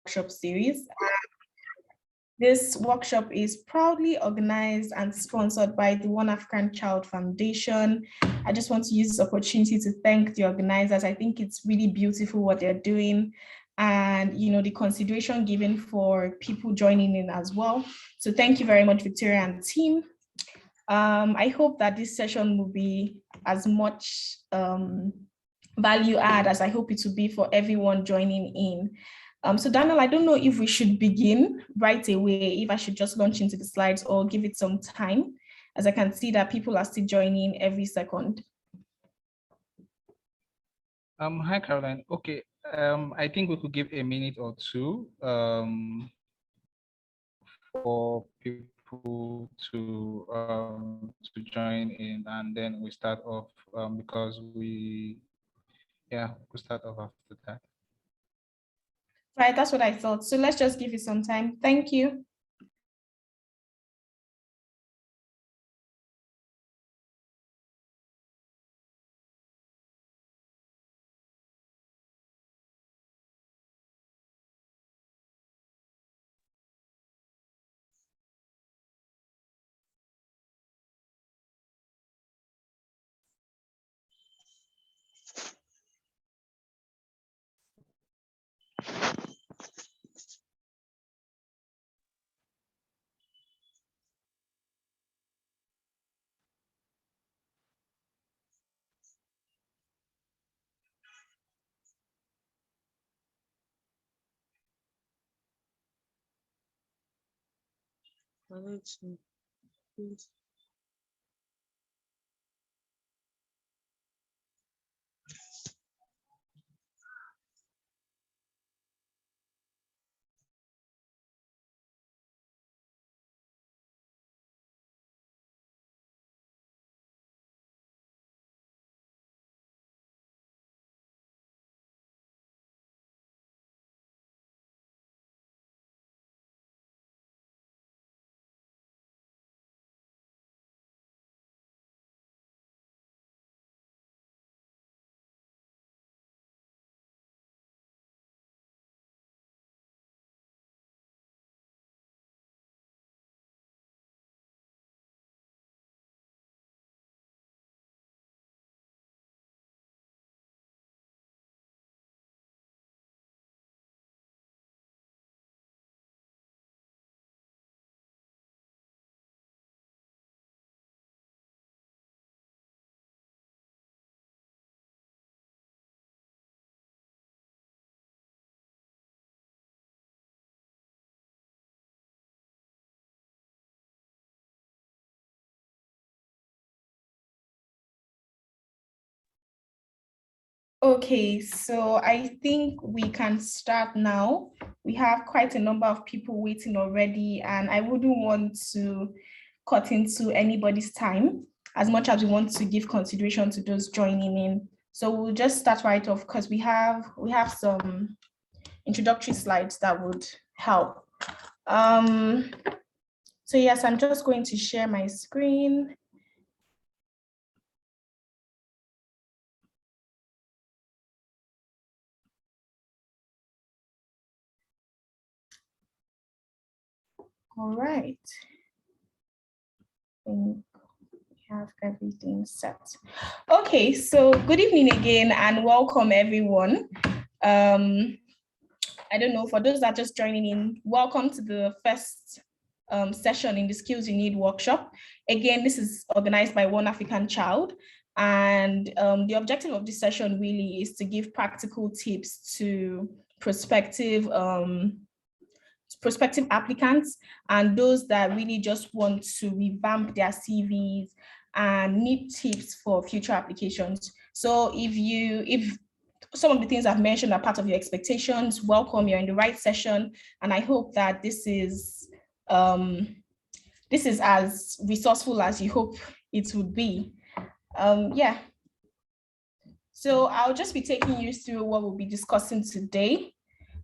workshop series. This workshop is proudly organized and sponsored by the One African Child Foundation. I just want to use this opportunity to thank the organizers. I think it's really beautiful what they're doing, and the consideration given for people joining in as well. So thank you very much, Victoria and team. I hope that this session will be as much value add as I hope it will be for everyone joining in. So Daniel, I don't know if we should begin right away, if I should just launch into the slides or give it some time, as I can see that people are still joining every second. Hi, Caroline. Okay, I think we could give a minute or two for people to join in, and then we start off because we'll start off after that. Right, that's what I thought. So let's just give it some time. Thank you. Okay, so I think we can start now. We have quite a number of people waiting already, and I wouldn't want to cut into anybody's time as much as we want to give consideration to those joining in. So we'll just start right off because we have some introductory slides that would help. So yes, I'm just going to share my screen. All right. I think we have everything set. Okay, so good evening again and welcome everyone. I don't know, for those that are just joining in, welcome to the first session in the Skills You Need workshop. Again, this is organized by One African Child. And the objective of this session really is to give practical tips to prospective applicants and those that really just want to revamp their CVs and need tips for future applications. So if some of the things I've mentioned are part of your expectations, welcome, you're in the right session. And I hope that this is as resourceful as you hope it would be. Yeah. So I'll just be taking you through what we'll be discussing today.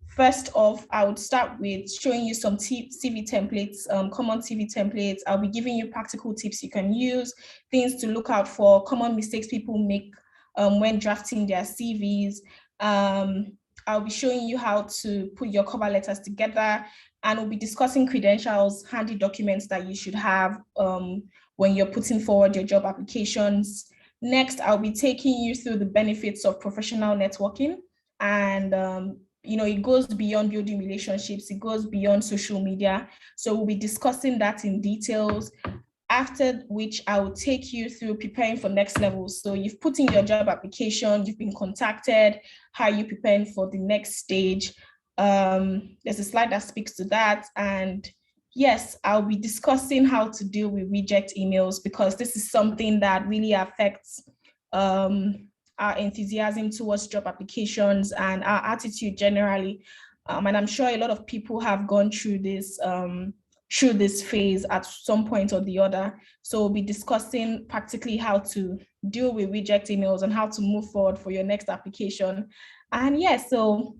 First off, I would start with showing you some CV templates, common CV templates. I'll be giving you practical tips you can use, things to look out for, common mistakes people make when drafting their CVs. I'll be showing you how to put your cover letters together, and we'll be discussing credentials, handy documents that you should have when you're putting forward your job applications. Next, I'll be taking you through the benefits of professional networking. And it goes beyond building relationships, it goes beyond social media. So we'll be discussing that in details, after which I will take you through preparing for next level. So you've put in your job application, you've been contacted, how are you preparing for the next stage? There's a slide that speaks to that. And yes, I'll be discussing how to deal with reject emails, because this is something that really affects our enthusiasm towards job applications and our attitude generally. And I'm sure a lot of people have gone through this phase at some point or the other. So we'll be discussing practically how to deal with reject emails and how to move forward for your next application. And yeah, so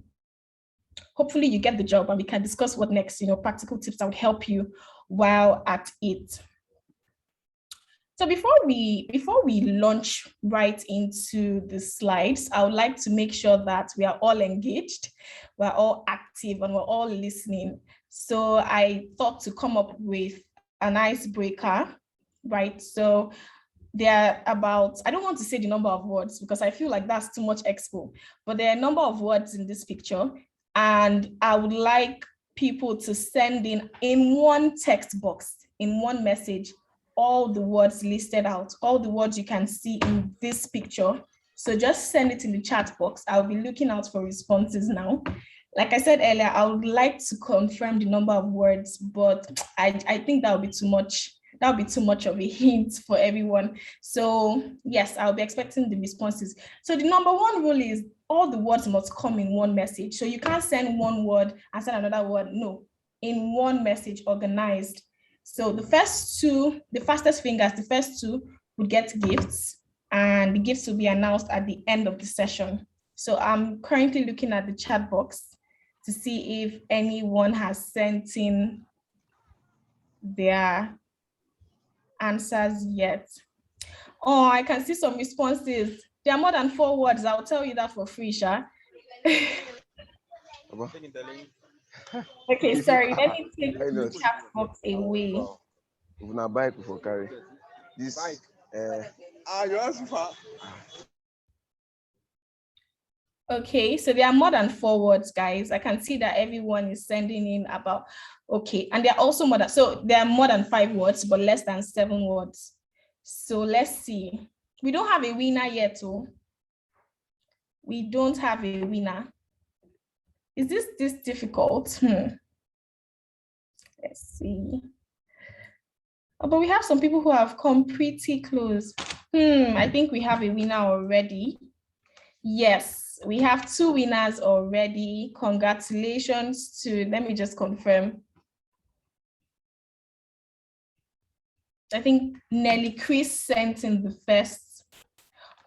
hopefully you get the job and we can discuss what next, practical tips that would help you while at it. So before we launch right into the slides, I would like to make sure that we are all engaged, we're all active, and we're all listening. So I thought to come up with an icebreaker, right? So there are about, I don't want to say the number of words because I feel like that's too much expo, but there are a number of words in this picture, and I would like people to send in one text box, in one message, all the words listed out, all the words you can see in this picture. So just send it in the chat box. I'll be looking out for responses now. Like I said earlier, I would like to confirm the number of words, but I think that would be too much. That would be too much of a hint for everyone. So yes, I'll be expecting the responses. So the number one rule is all the words must come in one message. So you can't send one word and send another word. No, in one message, organized. So the first two, the fastest fingers, the first two would get gifts, and the gifts will be announced at the end of the session. So I'm currently looking at the chat box to see if anyone has sent in their answers yet. Oh, I can see some responses. There are more than 4 words. I'll tell you that for free, Sha. Okay, sorry, let me take the chat box away. Bike for carry this. Okay, so there are more than 4 words, guys. I can see that everyone is sending in about, okay, and there are also more than, so there are more than 5 words, but less than 7 words. So let's see. We don't have a winner yet, oh. We don't have a winner. Is this difficult? Let's see. Oh, but we have some people who have come pretty close. I think we have a winner already. Yes, we have 2 winners already. Congratulations to, let me just confirm. I think Nelly Chris sent in the first.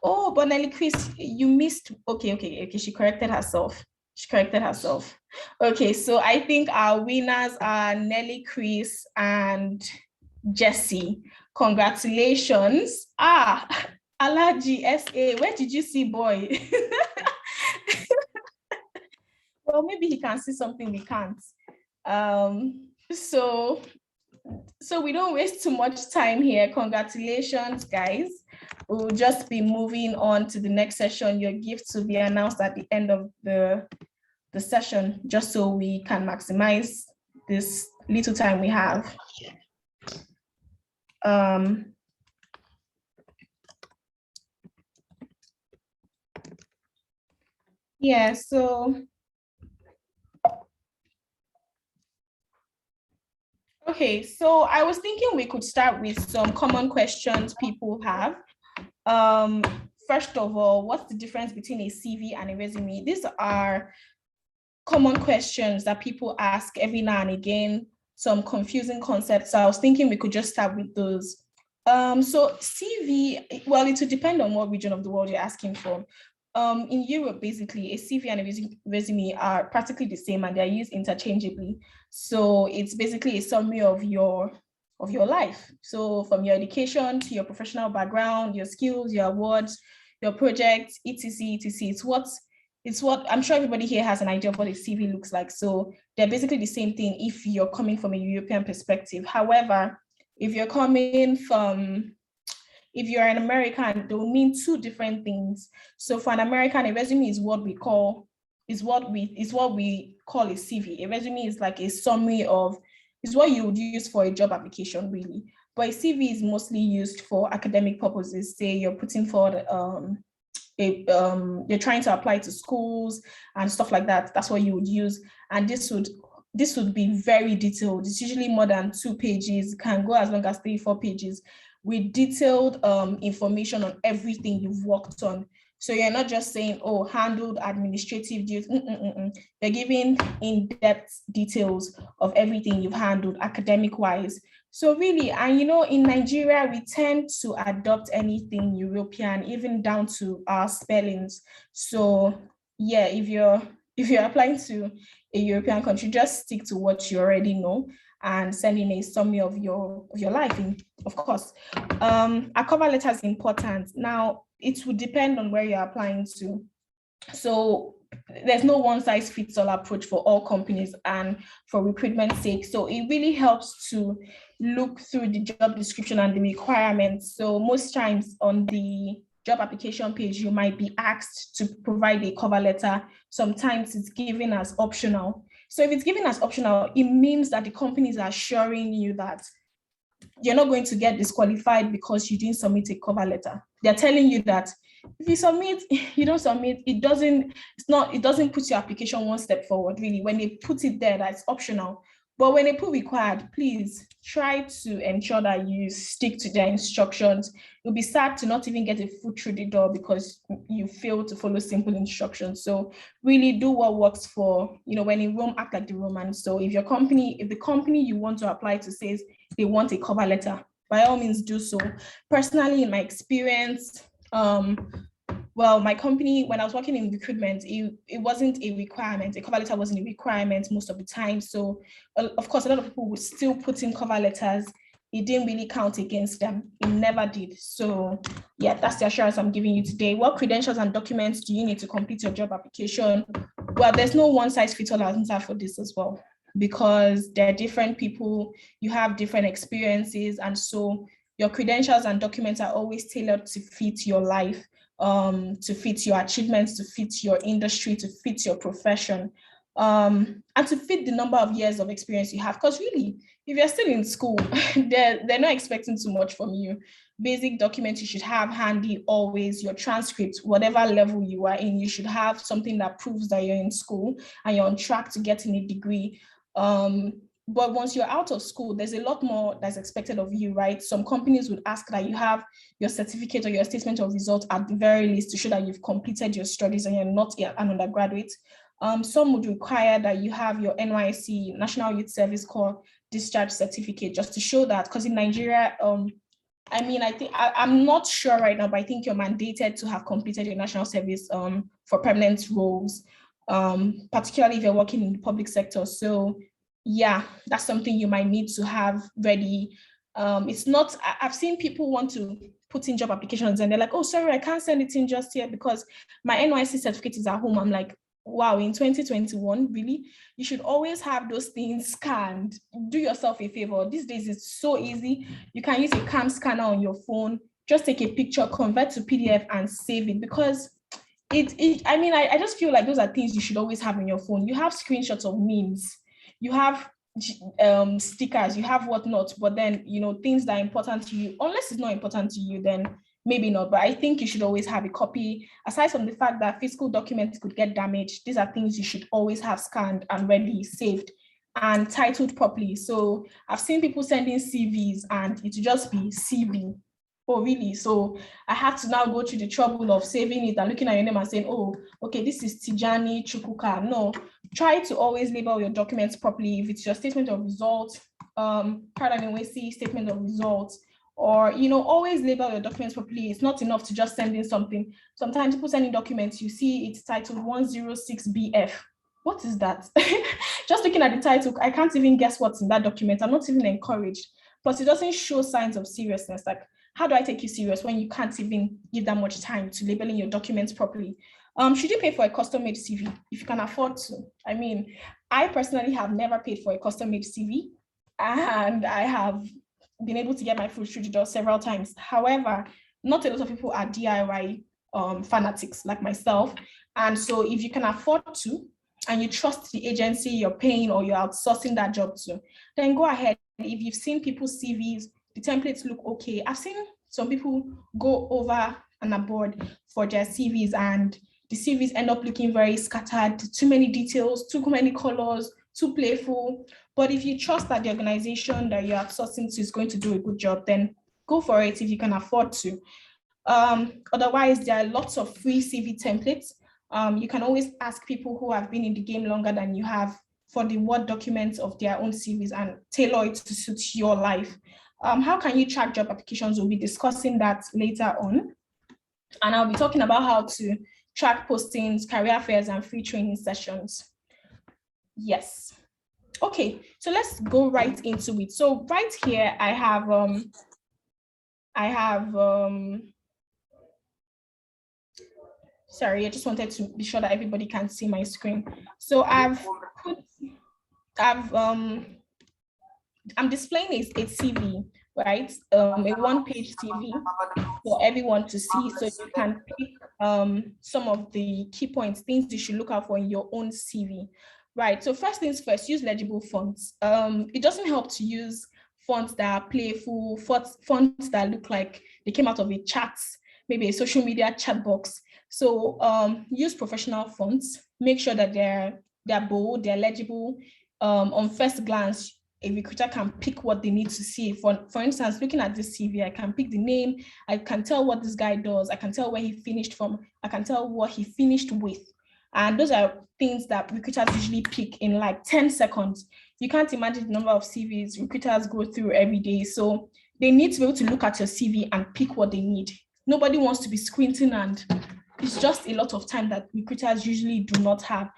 Oh, but Nelly Chris, you missed. Okay. She corrected herself. Okay, so I think our winners are Nelly Chris and Jesse. Congratulations. Alaji SA, where did you see boy? Well, maybe he can see something we can't. So we don't waste too much time here. Congratulations, guys. We'll just be moving on to the next session. Your gifts will be announced at the end of the session, just so we can maximize this little time we have. Yeah, so okay, so I was thinking we could start with some common questions people have. First of all, what's the difference between a CV and a resume? These are common questions that people ask every now and again, some confusing concepts. So I was thinking we could just start with those. So CV, well, it would depend on what region of the world you're asking for. In Europe, basically, a CV and a resume are practically the same and they're used interchangeably. So it's basically a summary of your life. So from your education to your professional background, your skills, your awards, your projects, etc., etc. it's what I'm sure everybody here has an idea of what a CV looks like. So they're basically the same thing if you're coming from a European perspective. However, if you're an American, they'll mean two different things. So for an American, a resume is what we call a CV. A resume is like a summary of, is what you would use for a job application, really. But a CV is mostly used for academic purposes. Say you're putting forward you're trying to apply to schools and stuff like that. That's what you would use. And this would be very detailed. It's usually more than 2 pages, can go as long as 3-4 pages with detailed information on everything you've worked on. So you're not just saying, oh, handled administrative duties. They're giving in-depth details of everything you've handled academic-wise. So really, and in Nigeria, we tend to adopt anything European, even down to our spellings. So yeah, if you're applying to a European country, just stick to what you already know and send in a summary of your life, of course. A cover letter is important. Now, it would depend on where you're applying to. So there's no one size fits all approach for all companies and for recruitment's sake. So it really helps to look through the job description and the requirements. So most times on the job application page, you might be asked to provide a cover letter. Sometimes it's given as optional. So if it's given as optional, it means that the companies are assuring you that you're not going to get disqualified because you didn't submit a cover letter. They're telling you that if you submit, you don't submit, it doesn't put your application one step forward, really. When they put it there, that's optional. But when they put required, please try to ensure that you stick to their instructions. You'll be sad to not even get a foot through the door because you failed to follow simple instructions. So really do what works for, when in Rome, act like the Romans. So if the company you want to apply to says they want a cover letter, by all means do so. Personally, in my experience, my company, when I was working in recruitment, it wasn't a requirement. A cover letter wasn't a requirement most of the time. So, of course, a lot of people would still put in cover letters. It didn't really count against them. It never did. So, yeah, that's the assurance I'm giving you today. What credentials and documents do you need to complete your job application? Well, there's no one size fits all answer for this as well, because there are different people, you have different experiences, and so your credentials and documents are always tailored to fit your life. To fit your achievements, to fit your industry, to fit your profession, and to fit the number of years of experience you have. Because really, if you're still in school, they're not expecting too much from you. Basic documents you should have handy always, your transcript, whatever level you are in, you should have something that proves that you're in school and you're on track to getting a degree. But once you're out of school, there's a lot more that's expected of you, right? Some companies would ask that you have your certificate or your statement of results at the very least to show that you've completed your studies and you're not yet an undergraduate. Some would require that you have your NYC, National Youth Service Corps discharge certificate, just to show that, because in Nigeria, I'm not sure right now, but I think you're mandated to have completed your national service for permanent roles, particularly if you're working in the public sector. So yeah, that's something you might need to have ready. It's not, I've seen people want to put in job applications and they're like, oh, sorry, I can't send it in just yet because my NYC certificate is at home. I'm like, wow, in 2021, really? You should always have those things scanned. Do yourself a favor. These days, it's so easy. You can use a cam scanner on your phone. Just take a picture, convert to PDF and save it, because I just feel like those are things you should always have on your phone. You have screenshots of memes, you have stickers, you have whatnot, but then, things that are important to you, unless it's not important to you, then maybe not. But I think you should always have a copy. Aside from the fact that physical documents could get damaged, these are things you should always have scanned and ready, saved, and titled properly. So I've seen people sending CVs and it will just be CV. Oh, really? So I had to now go through the trouble of saving it and looking at your name and saying, oh, okay, this is Tijani Chukuka. No, try to always label your documents properly. If it's your statement of results, statement of results, or, always label your documents properly. It's not enough to just send in something. Sometimes people send in documents, you see it's titled 106BF. What is that? Just looking at the title, I can't even guess what's in that document. I'm not even encouraged. Plus, it doesn't show signs of seriousness. Like, how do I take you serious when you can't even give that much time to labeling your documents properly? Should you pay for a custom-made CV if you can afford to? I mean, I personally have never paid for a custom-made CV, and I have been able to get my foot through the door several times. However, not a lot of people are DIY fanatics like myself. And so if you can afford to, and you trust the agency you're paying or you're outsourcing that job to, then go ahead. If you've seen people's CVs, the templates look okay. I've seen some people go over and abroad for their CVs, and the CVs end up looking very scattered, too many details, too many colors, too playful. But if you trust that the organization that you're outsourcing to is going to do a good job, then go for it if you can afford to. Otherwise, there are lots of free CV templates. You can always ask people who have been in the game longer than you have for the Word documents of their own CVs and tailor it to suit your life. How can you track job applications? We'll be discussing that later on. And I'll be talking about how to track postings, career fairs, and free training sessions. Yes. Okay, so let's go right into it. So right here, I have sorry, I just wanted to be sure that everybody can see my screen. So I'm displaying a CV, right? A one-page CV for everyone to see, so you can pick some of the key points, things you should look out for in your own CV, right? So first things first, use legible fonts. It doesn't help to use fonts that are playful, fonts that look like they came out of a chat, maybe a social media chat box. So use professional fonts. Make sure that they're bold, they're legible. On first glance, a recruiter can pick what they need to see. For instance, looking at this CV, I can pick the name, I can tell what this guy does, I can tell where he finished from, I can tell what he finished with. And those are things that recruiters usually pick in like 10 seconds. You can't imagine the number of CVs recruiters go through every day. So they need to be able to look at your CV and pick what they need. Nobody wants to be squinting, and it's just a lot of time that recruiters usually do not have.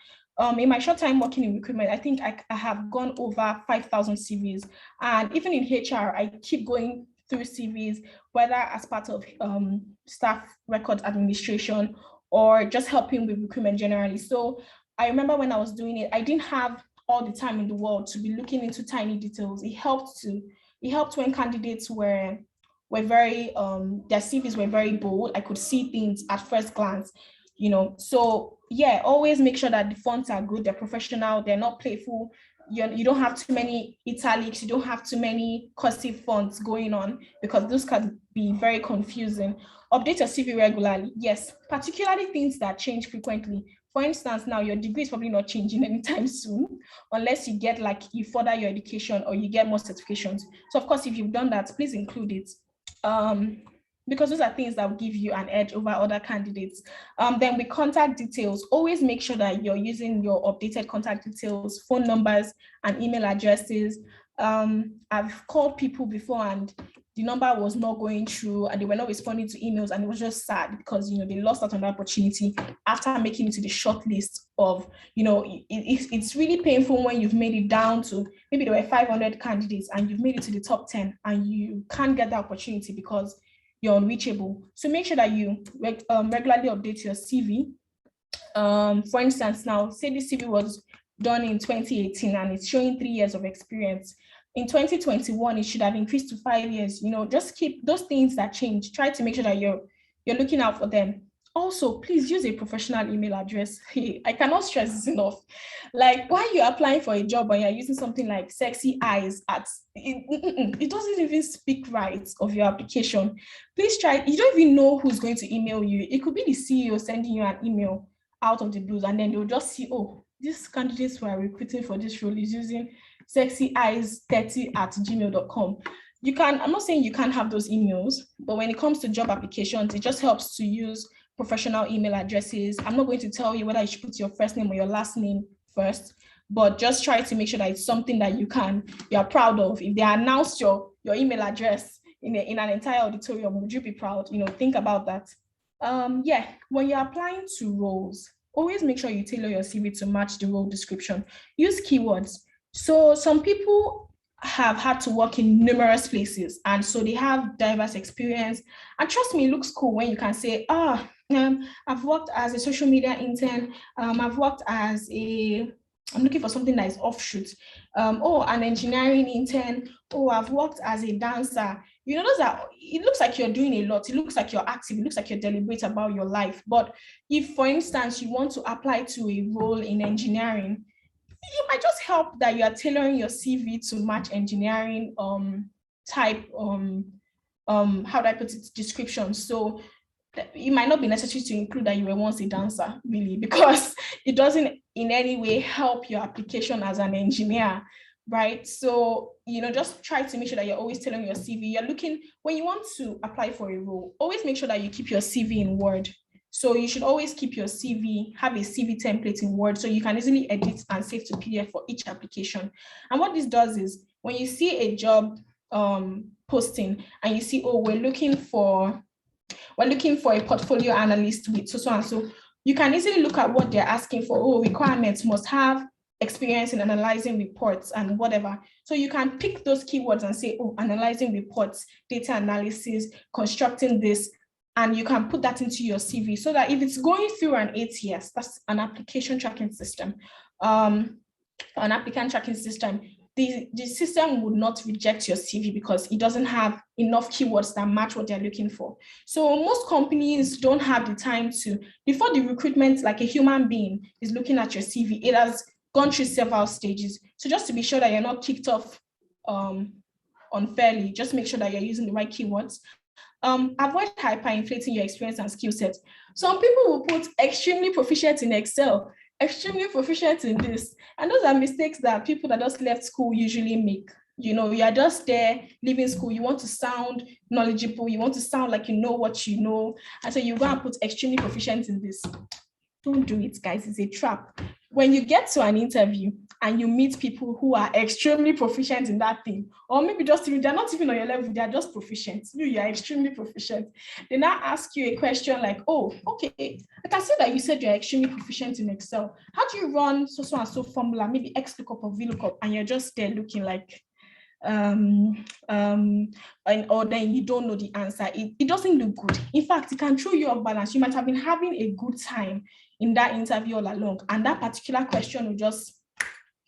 In my short time working in recruitment, I think I have gone over 5,000 CVs. And even in HR, I keep going through CVs, whether as part of staff record administration or just helping with recruitment generally. So I remember when I was doing it, I didn't have all the time in the world to be looking into tiny details. It helped when candidates were very, their CVs were very bold. I could see things at first glance, you know. So yeah, always make sure that the fonts are good, they're professional, they're not playful. You don't have too many italics, you don't have too many cursive fonts going on, because those can be very confusing. Update your CV regularly. Yes, particularly things that change frequently. For instance, now your degree is probably not changing anytime soon, unless you get like you further your education or you get more certifications. So of course, if you've done that, please include it. Because those are things that will give you an edge over other candidates. Then with contact details, always make sure that you're using your updated contact details, phone numbers, and email addresses. I've called people before and the number was not going through and they were not responding to emails, and it was just sad because, you know, they lost out on the opportunity after making it to the short list of, you know, it's really painful when you've made it down to, maybe there were 500 candidates and you've made it to the top 10 and you can't get the opportunity because you're unreachable. So make sure that you regularly update your CV. For instance, now say this CV was done in 2018 and it's showing 3 years of experience. In 2021, it should have increased to 5 years. You know, just keep those things that change. Try to make sure that you're looking out for them. Also, please use a professional email address. I cannot stress this enough. Like, while you're applying for a job and you're using something like sexy eyes it doesn't even speak right of your application. Please try. You don't even know who's going to email you. It could be the CEO sending you an email out of the blues, and then they'll just see, oh, these candidates who are recruiting for this role is using sexyeyes30@gmail.com. You can, I'm not saying you can't have those emails, but when it comes to job applications, it just helps to use professional email addresses. I'm not going to tell you whether you should put your first name or your last name first, but just try to make sure that it's something that you're proud of. If they announce your email address in an entire auditorium, would you be proud? You know, think about that. Yeah, when you're applying to roles, always make sure you tailor your CV to match the role description. Use keywords. So some people have had to work in numerous places, and so they have diverse experience. And trust me, it looks cool when you can say, I've worked as a social media intern. I've worked as I'm looking for something that is offshoot. An engineering intern. I've worked as a dancer. You know, it looks like you're doing a lot. It looks like you're active. It looks like you're deliberate about your life. But if, for instance, you want to apply to a role in engineering, it might just help that you are tailoring your CV to match engineering type how do I put it, description. So it might not be necessary to include that you were once a dancer, really, because it doesn't in any way help your application as an engineer, right? So, just try to make sure that you're always telling your CV. You're looking, when you want to apply for a role, always make sure that you keep your CV in Word. So you should always keep your CV, have a CV template in Word so you can easily edit and save to PDF for each application. And what this does is when you see a job posting and you see, we're looking for a portfolio analyst with so and so, you can easily look at what they're asking for. Requirements must have experience in analyzing reports and whatever. So you can pick those keywords and say, analyzing reports, data analysis, constructing this, and you can put that into your CV so that if it's going through an ATS, that's an application tracking system, an applicant tracking system, the system would not reject your CV because it doesn't have enough keywords that match what they're looking for. So most companies don't have the time to, before the recruitment, like a human being is looking at your CV, it has gone through several stages. So just to be sure that you're not kicked off unfairly, just make sure that you're using the right keywords. Avoid hyperinflating your experience and skill set. Some people will put extremely proficient in Excel, extremely proficient in this. And those are mistakes that people that just left school usually make. You are just there leaving school. You want to sound knowledgeable. You want to sound like you know what you know. And so you go and put extremely proficient in this. Don't do it, guys. It's a trap. When you get to an interview and you meet people who are extremely proficient in that thing, or maybe just they're not even on your level, they're just proficient. You're extremely proficient. They now ask you a question like, okay, I can see that you said you're extremely proficient in Excel. How do you run so and so formula, maybe XLOOKUP or VLOOKUP, and you're just there looking like, or then you don't know the answer. It doesn't look good. In fact, it can throw you off balance. You might have been having a good time in that interview all along, and that particular question will just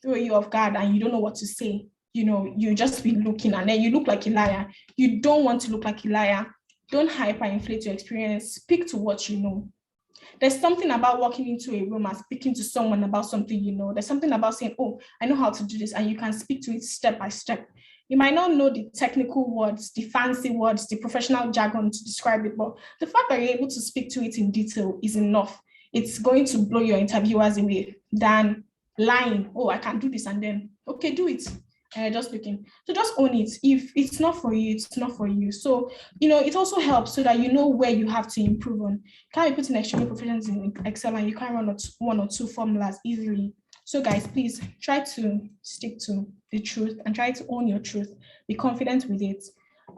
throw you off guard and you don't know what to say. You just be looking and then you look like a liar. You don't want to look like a liar. Don't hyperinflate your experience. Speak to what you know. There's something about walking into a room and speaking to someone about something you know. There's something about saying, I know how to do this, and you can speak to it step by step. You might not know the technical words, the fancy words, the professional jargon to describe it, but the fact that you're able to speak to it in detail is enough. It's going to blow your interviewers away than lying. I can do this, and then, okay, do it. Just looking. So just own it. If it's not for you, it's not for you. So, it also helps so that you know where you have to improve on. Can't be putting extremely proficient in Excel and you can't run one or two formulas easily. So guys, please try to stick to the truth and try to own your truth. Be confident with it.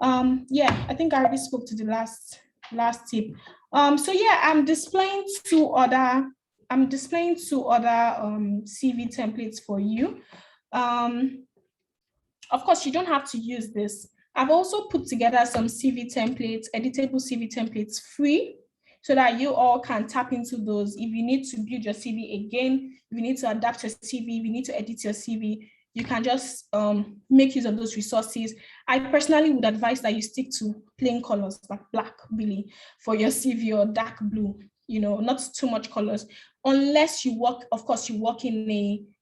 I think I already spoke to the last tip. I'm displaying two other CV templates for you. Of course, you don't have to use this. I've also put together some CV templates, editable CV templates free, so that you all can tap into those. If you need to build your CV again, if you need to adapt your CV, if you need to edit your CV, you can just make use of those resources. I personally would advise that you stick to plain colors like black, really, for your CV, or dark blue, not too much colors, unless you work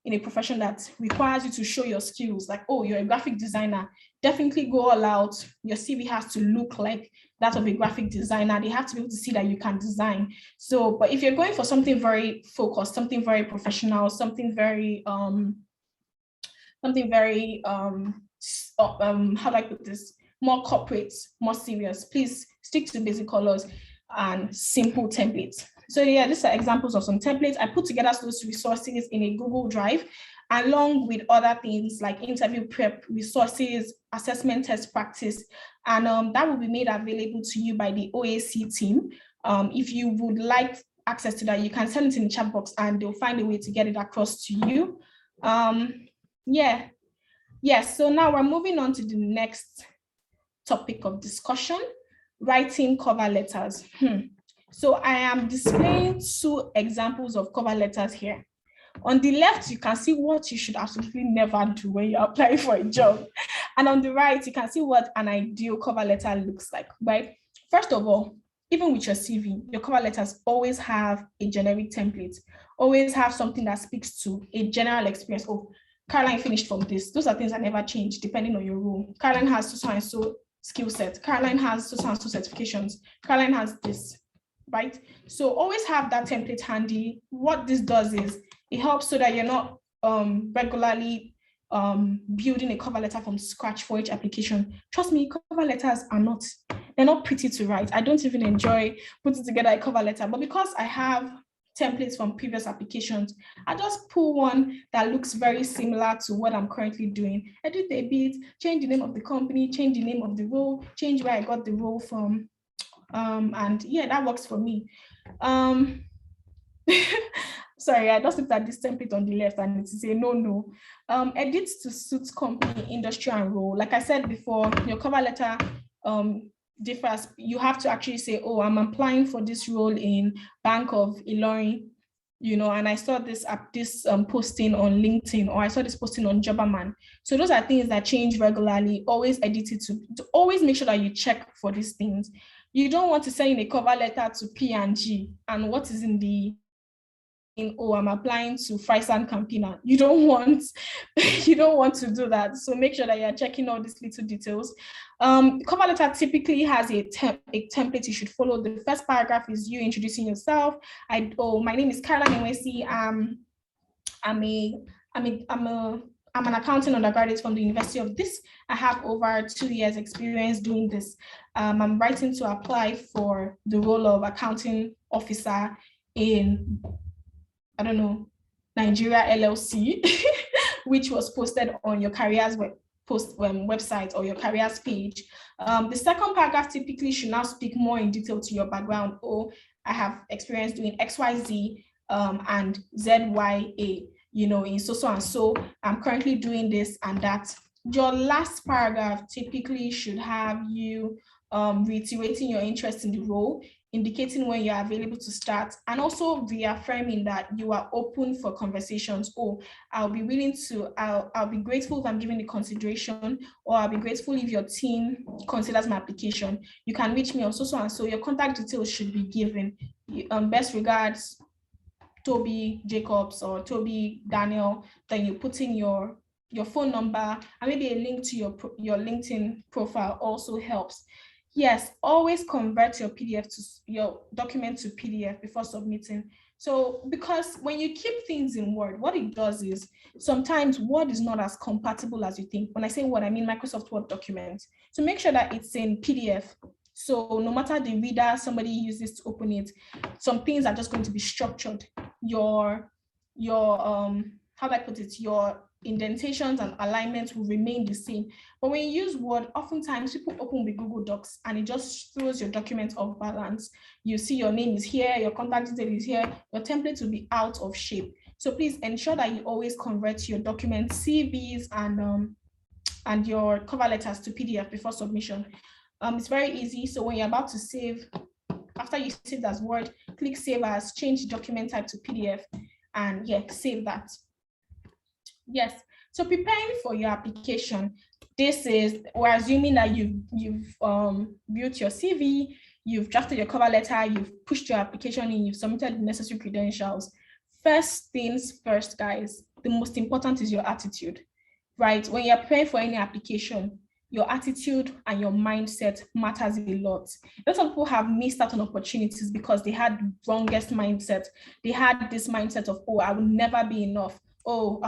in a profession that requires you to show your skills, like, you're a graphic designer, definitely go all out. Your CV has to look like that of a graphic designer. They have to be able to see that you can design. So, but if you're going for something very focused, something very professional, something very, how do I put this, more corporate, more serious, please stick to basic colors and simple templates. So these are examples of some templates. I put together those resources in a Google Drive, along with other things like interview prep resources, assessment test practice, and that will be made available to you by the OAC team. If you would like access to that, you can send it in the chat box and they'll find a way to get it across to you. So now we're moving on to the next topic of discussion, writing cover letters. So I am displaying 2 examples of cover letters here. On the left, you can see what you should absolutely never do when you're applying for a job. And on the right, you can see what an ideal cover letter looks like, right? First of all, even with your CV, your cover letters always have a generic template, always have something that speaks to a general experience. Oh, Caroline finished from this. Those are things that never change depending on your role. Caroline has so and so skill set. Caroline has so and so certifications. Caroline has this, right? So always have that template handy. What this does is it helps so that you're not regularly building a cover letter from scratch for each application. Trust me, cover letters they're not pretty to write. I don't even enjoy putting together a cover letter, but because I have templates from previous applications, I just pull one that looks very similar to what I'm currently doing. Edit a bit, change the name of the company, change the name of the role, change where I got the role from. And yeah, that works for me. Sorry, I just looked at this template on the left and it is a no. Edit to suit company, industry, and role. Like I said before, your cover letter differs. You have to actually say, oh, I'm applying for this role in Bank of Ilorin, and I saw this posting on LinkedIn, or I saw this posting on Jobberman. So those are things that change regularly. Always edit it to always make sure that you check for these things. You don't want to send in a cover letter to P&G and what is oh, I'm applying to Frisan Campina. You don't want to do that. So make sure that you're checking all these little details. Cover letter typically has a template you should follow. The first paragraph is you introducing yourself. My name is Caroline Nwesi. I'm an accounting undergraduate from the University of this. I have over 2 years experience doing this. I'm writing to apply for the role of accounting officer in, I don't know, Nigeria LLC, which was posted on your careers website or your careers page. The second paragraph typically should now speak more in detail to your background. Oh, I have experience doing XYZ and ZYA, in so and so. I'm currently doing this and that. Your last paragraph typically should have you reiterating your interest in the role, indicating when you're available to start, and also reaffirming that you are open for conversations. Oh, I'll be grateful if I'm given the consideration, or I'll be grateful if your team considers my application. You can reach me on so and so. Your contact details should be given. Best regards, Toby Jacobs or Toby Daniel. Then you put in your phone number, and maybe a link to your LinkedIn profile also helps. Yes, always convert your document to PDF before submitting. So, because when you keep things in Word, what it does is sometimes Word is not as compatible as you think. When I say Word, I mean Microsoft Word documents. So make sure that it's in PDF. So no matter the reader somebody uses to open it, some things are just going to be structured. Your how do I put it? Your indentations and alignments will remain the same. But when you use Word, oftentimes people open with Google Docs and it just throws your document off balance. You see your name is here, your contact detail is here, your template will be out of shape. So please ensure that you always convert your documents, CVs, and your cover letters to PDF before submission. It's very easy. So when you're about to save, after you save as Word, click Save As, change the document type to PDF, and save that. Yes, so preparing for your application, we're assuming that you've built your CV, you've drafted your cover letter, you've pushed your application in, you've submitted the necessary credentials. First things first, guys, the most important is your attitude, right? When you're preparing for any application, your attitude and your mindset matters a lot. Lots of people have missed out on opportunities because they had the wrongest mindset. They had this mindset of, oh, I will never be enough. Oh,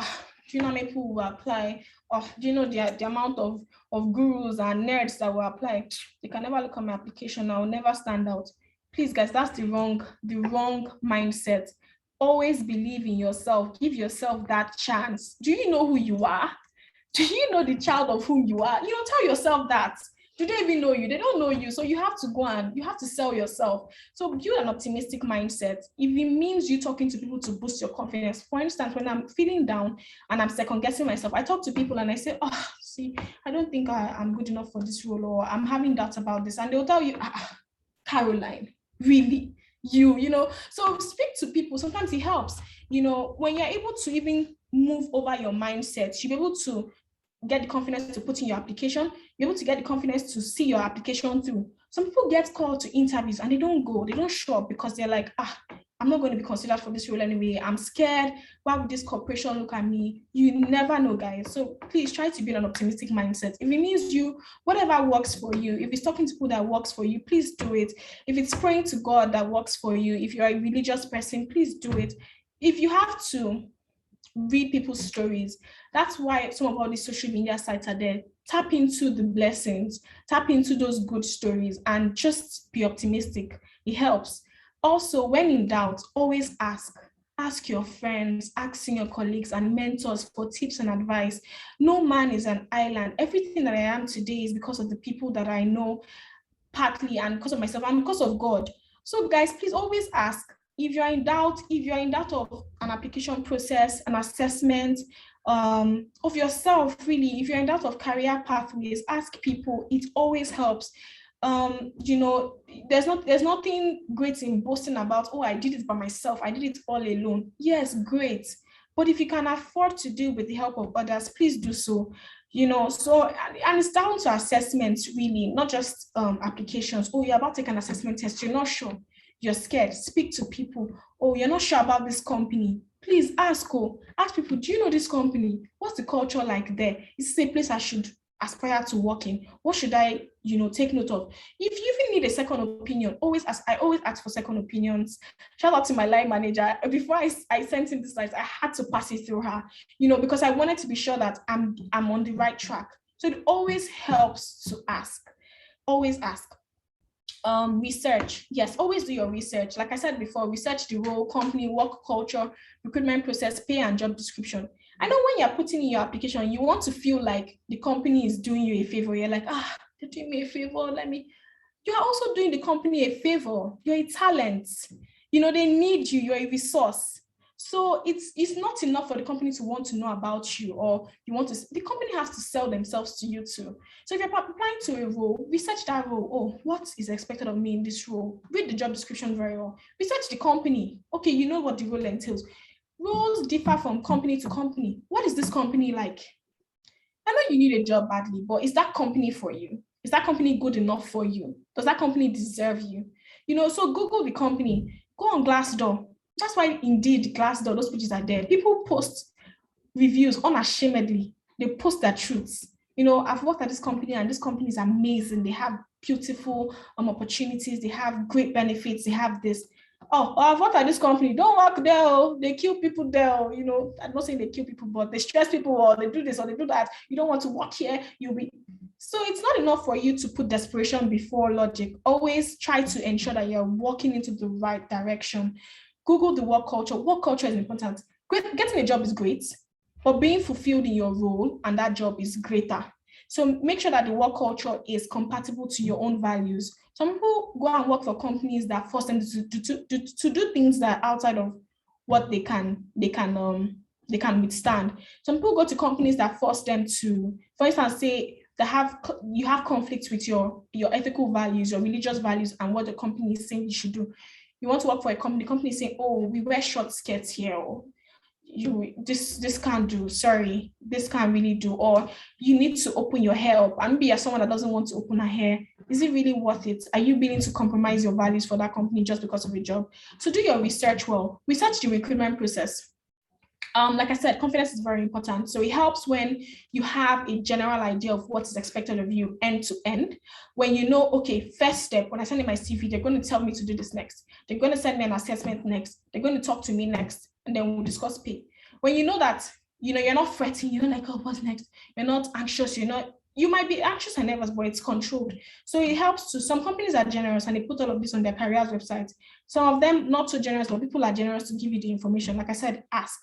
do you know how many people will apply? Oh, do you know the amount of gurus and nerds that will apply? They can never look at my application. I will never stand out. Please, guys, that's the wrong mindset. Always believe in yourself. Give yourself that chance. Do you know who you are? Do you know the child of whom you are? Tell yourself that. Do they even know you? They don't know you. So you have to go and you have to sell yourself. So build an optimistic mindset. If it means you talking to people to boost your confidence, for instance, when I'm feeling down and I'm second guessing myself, I talk to people and I say, oh, see, I don't think I'm good enough for this role, or I'm having doubts about this. And they'll tell you, Caroline, really? So speak to people. Sometimes it helps, when you're able to even move over your mindset, you'll be able to get the confidence to put in your application, you're able to get the confidence to see your application through. Some people get called to interviews and they don't show up because they're like, I'm not going to be considered for this role anyway. I'm scared. Why would this corporation look at me? You never know, guys. So please try to build an optimistic mindset. If it means whatever works for you, if it's talking to people that works for you, please do it. If it's praying to God that works for you, if you're a religious person, please do it. If you have to read people's stories, that's why some of all these social media sites are there. Tap into the blessings, tap into those good stories, and just be optimistic. It helps. Also, when in doubt, always ask your friends, ask senior colleagues and mentors for tips and advice. No man is an island. Everything that I am today is because of the people that I know, partly, and because of myself and because of God. So guys, please always ask. If you're in doubt of an application process, an assessment, of yourself, really, if you're in doubt of career pathways, ask people. It always helps. There's nothing great in boasting about, oh, I did it by myself, I did it all alone. Yes, great. But if you can afford to do with the help of others, please do so. And it's down to assessments, really, not just applications. Oh, you're about to take an assessment test, you're not sure, you're scared, speak to people. Oh, you're not sure about this company, please ask people, do you know this company? What's the culture like there? Is this a place I should aspire to work in? What should I, take note of? If you even need a second opinion, I always ask for second opinions. Shout out to my line manager. Before I sent in the slides, I had to pass it through her, because I wanted to be sure that I'm on the right track. So it always helps to ask. Always ask. Research. Yes, always do your research. Like I said before, research the role, company, work culture, recruitment process, pay and job description. I know when you're putting in your application, you want to feel like the company is doing you a favor. You're like, they're doing me a favor. You're also doing the company a favor. You're a talent. They need you. You're a resource. So it's not enough for the company to want to know about you, or the company has to sell themselves to you too. So if you're applying to a role, research that role. Oh, what is expected of me in this role? Read the job description very well. Research the company. Okay, you know what the role entails. Roles differ from company to company. What is this company like? I know you need a job badly, but is that company for you? Is that company good enough for you? Does that company deserve you? So Google the company. Go on Glassdoor. That's why indeed Glassdoor, those pages are there. People post reviews unashamedly. They post their truths. I've worked at this company and this company is amazing. They have beautiful opportunities. They have great benefits. They have this. Oh, I've worked at this company. Don't work there. They kill people there. I'm not saying they kill people, but they stress people, or they do this or they do that. You don't want to work here. So it's not enough for you to put desperation before logic. Always try to ensure that you're walking into the right direction. Google the work culture. Work culture is important. Getting a job is great, but being fulfilled in your role and that job is greater. So make sure that the work culture is compatible to your own values. Some people go and work for companies that force them to do things that are outside of what they can withstand. Some people go to companies that force them to, for instance, say you have conflicts with your ethical values, your religious values, and what the company is saying you should do. You want to work for a company, the company is saying, oh, we wear short skirts here, or this can't do, sorry, this can't really do, or you need to open your hair up, and maybe you're someone that doesn't want to open her hair. Is it really worth it? Are you willing to compromise your values for that company just because of a job? So do your research well. Research the recruitment process. Like I said, confidence is very important. So it helps when you have a general idea of what is expected of you end to end. When you know, okay, first step, when I send in my CV, they're going to tell me to do this next. They're going to send me an assessment next. They're going to talk to me next. And then we'll discuss pay. When you know that, you're not fretting, you're not like, oh, what's next? You're not anxious, you might be anxious and nervous, but it's controlled. So it helps to, some companies are generous and they put all of this on their careers website. Some of them not so generous, but people are generous to give you the information. Like I said, ask.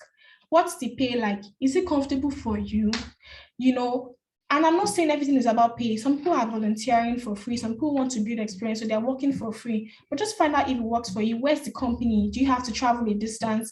What's the pay like? Is it comfortable for you? And I'm not saying everything is about pay. Some people are volunteering for free. Some people want to build experience, so they're working for free. But just find out if it works for you. Where's the company? Do you have to travel a distance?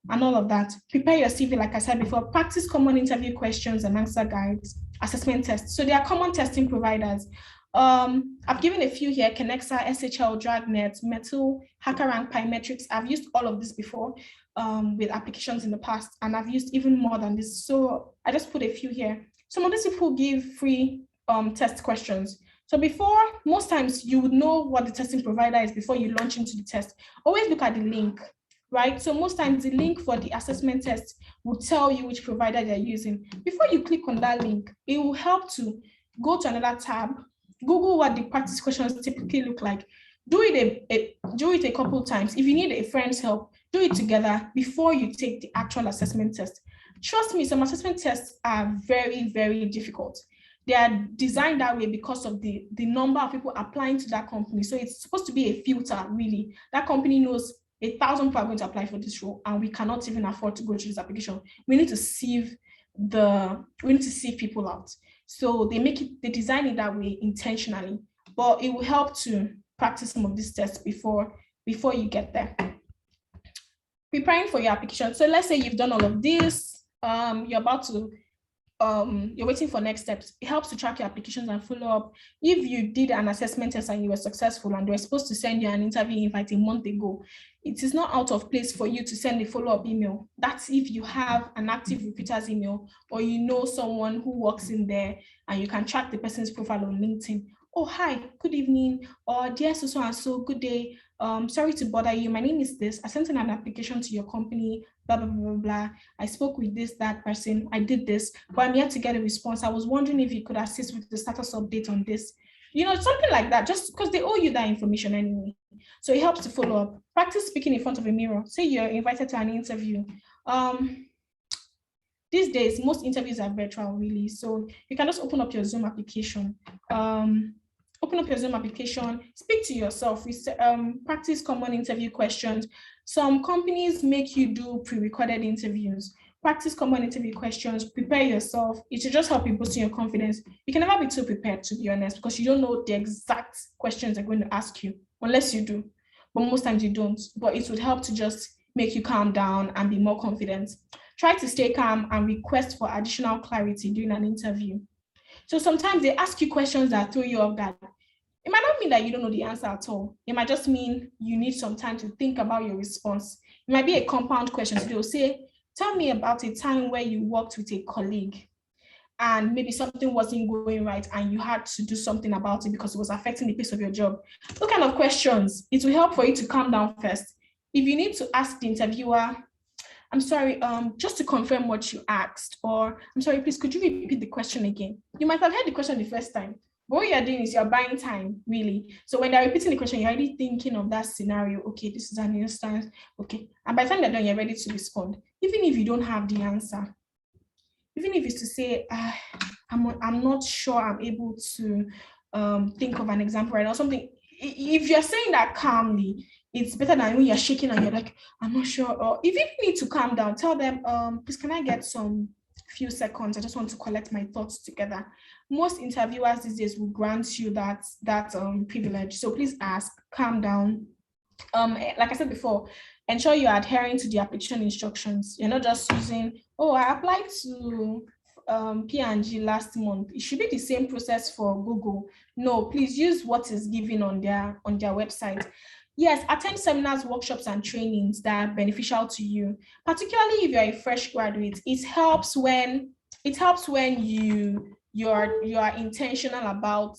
And all of that. Prepare your CV, like I said before. Practice common interview questions and answer guides, assessment tests. So there are common testing providers. I've given a few here: Connexa, SHL, Dragnet, Metal, HackerRank, Pymetrics. I've used all of this before with applications in the past, and I've used even more than this. So I just put a few here. Some of these people give free test questions. So before, most times you would know what the testing provider is before you launch into the test. Always look at the link, right? So most times the link for the assessment test will tell you which provider they're using. Before you click on that link, it will help to go to another tab, Google what the practice questions typically look like. Do it a couple of times. If you need a friend's help, do it together before you take the actual assessment test. Trust me, some assessment tests are very, very difficult. They are designed that way because of the number of people applying to that company. So it's supposed to be a filter, really. That company knows 1,000 people are going to apply for this role, and we cannot even afford to go through this application. We need to sieve people out. So they design it that way intentionally, but it will help to practice some of these tests before you get there. Preparing for your application. So let's say you've done all of this, you're waiting for next steps. It helps to track your applications and follow up. If you did an assessment test and you were successful and they were supposed to send you an interview invite a month ago, it is not out of place for you to send a follow-up email. That's if you have an active recruiter's email, or you know someone who works in there and you can track the person's profile on LinkedIn. Oh, hi, good evening, or dear so and so, good day. Sorry to bother you. My name is this. I sent in an application to your company, blah, blah, blah, blah. I spoke with that person. I did this, but I'm yet to get a response. I was wondering if you could assist with the status update on this. Something like that, just because they owe you that information anyway. So it helps to follow up. Practice speaking in front of a mirror. Say you're invited to an interview. These days, most interviews are virtual, really. So you can just open up your Zoom application. Speak to yourself. Practice common interview questions. Some companies make you do pre-recorded interviews. Practice common interview questions, prepare yourself. It should just help you boost your confidence. You can never be too prepared, to be honest, because you don't know the exact questions they're going to ask you, unless you do. But most times you don't. But it would help to just make you calm down and be more confident. Try to stay calm and request for additional clarity during an interview. So sometimes they ask you questions that throw you off guard. It might not mean that you don't know the answer at all. It might just mean you need some time to think about your response. It might be a compound question. So they'll say, tell me about a time where you worked with a colleague and maybe something wasn't going right and you had to do something about it because it was affecting the pace of your job. What kind of questions? It will help for you to calm down first. If you need to ask the interviewer, I'm sorry, just to confirm what you asked, or I'm sorry, please, could you repeat the question again? You might have heard the question the first time, but what you're doing is you're buying time, really. So when they're repeating the question, you're already thinking of that scenario. Okay, this is an instance. Okay, and by the time they're done, you're ready to respond. Even if you don't have the answer, even if it's to say, I'm not sure I'm able to think of an example right now, something. If you're saying that calmly, it's better than when you're shaking and you're like, I'm not sure. Or if you need to calm down, tell them, please, can I get some few seconds? I just want to collect my thoughts together. Most interviewers these days will grant you that privilege. So please ask, calm down. Like I said before, ensure you're adhering to the application instructions. You're not just using, I applied to P&G last month. It should be the same process for Google. No, please use what is given on their website. Yes, attend seminars, workshops, and trainings that are beneficial to you, particularly if you're a fresh graduate. It helps when you are intentional about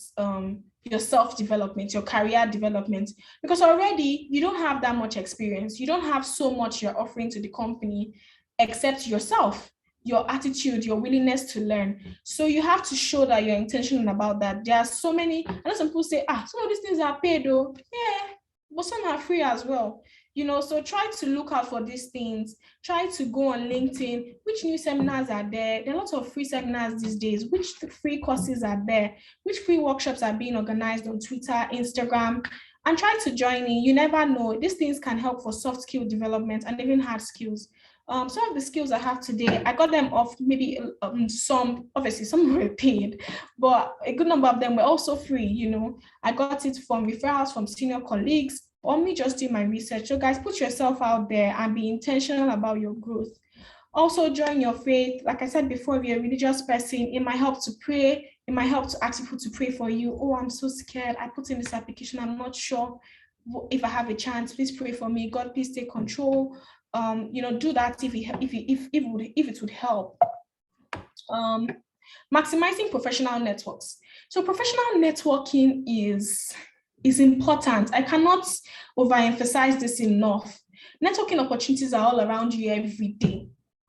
your self-development, your career development, because already you don't have that much experience. You don't have so much you're offering to the company except yourself, your attitude, your willingness to learn. So you have to show that you're intentional about that. There are so many, I know some people say, some of these things are paid though. Yeah, but some are free as well. So try to look out for these things. Try to go on LinkedIn. Which new seminars are there? There are lots of free seminars these days. Which free courses are there? Which free workshops are being organized on Twitter, Instagram? And try to join in. You never know. These things can help for soft skill development and even hard skills. Some of the skills I have today, I got them off maybe some were paid, but a good number of them were also free. I got it from referrals from senior colleagues, or me just doing my research. So guys, put yourself out there and be intentional about your growth. Also, join your faith. Like I said before, if you're a religious person, it might help to pray It might help to ask people to pray for you. Oh, I'm so scared. I put in this application. I'm not sure if I have a chance. Please pray for me. God, please take control. Do that if it would help. Maximizing professional networks. So professional networking is important. I cannot overemphasize this enough. Networking opportunities are all around you every day.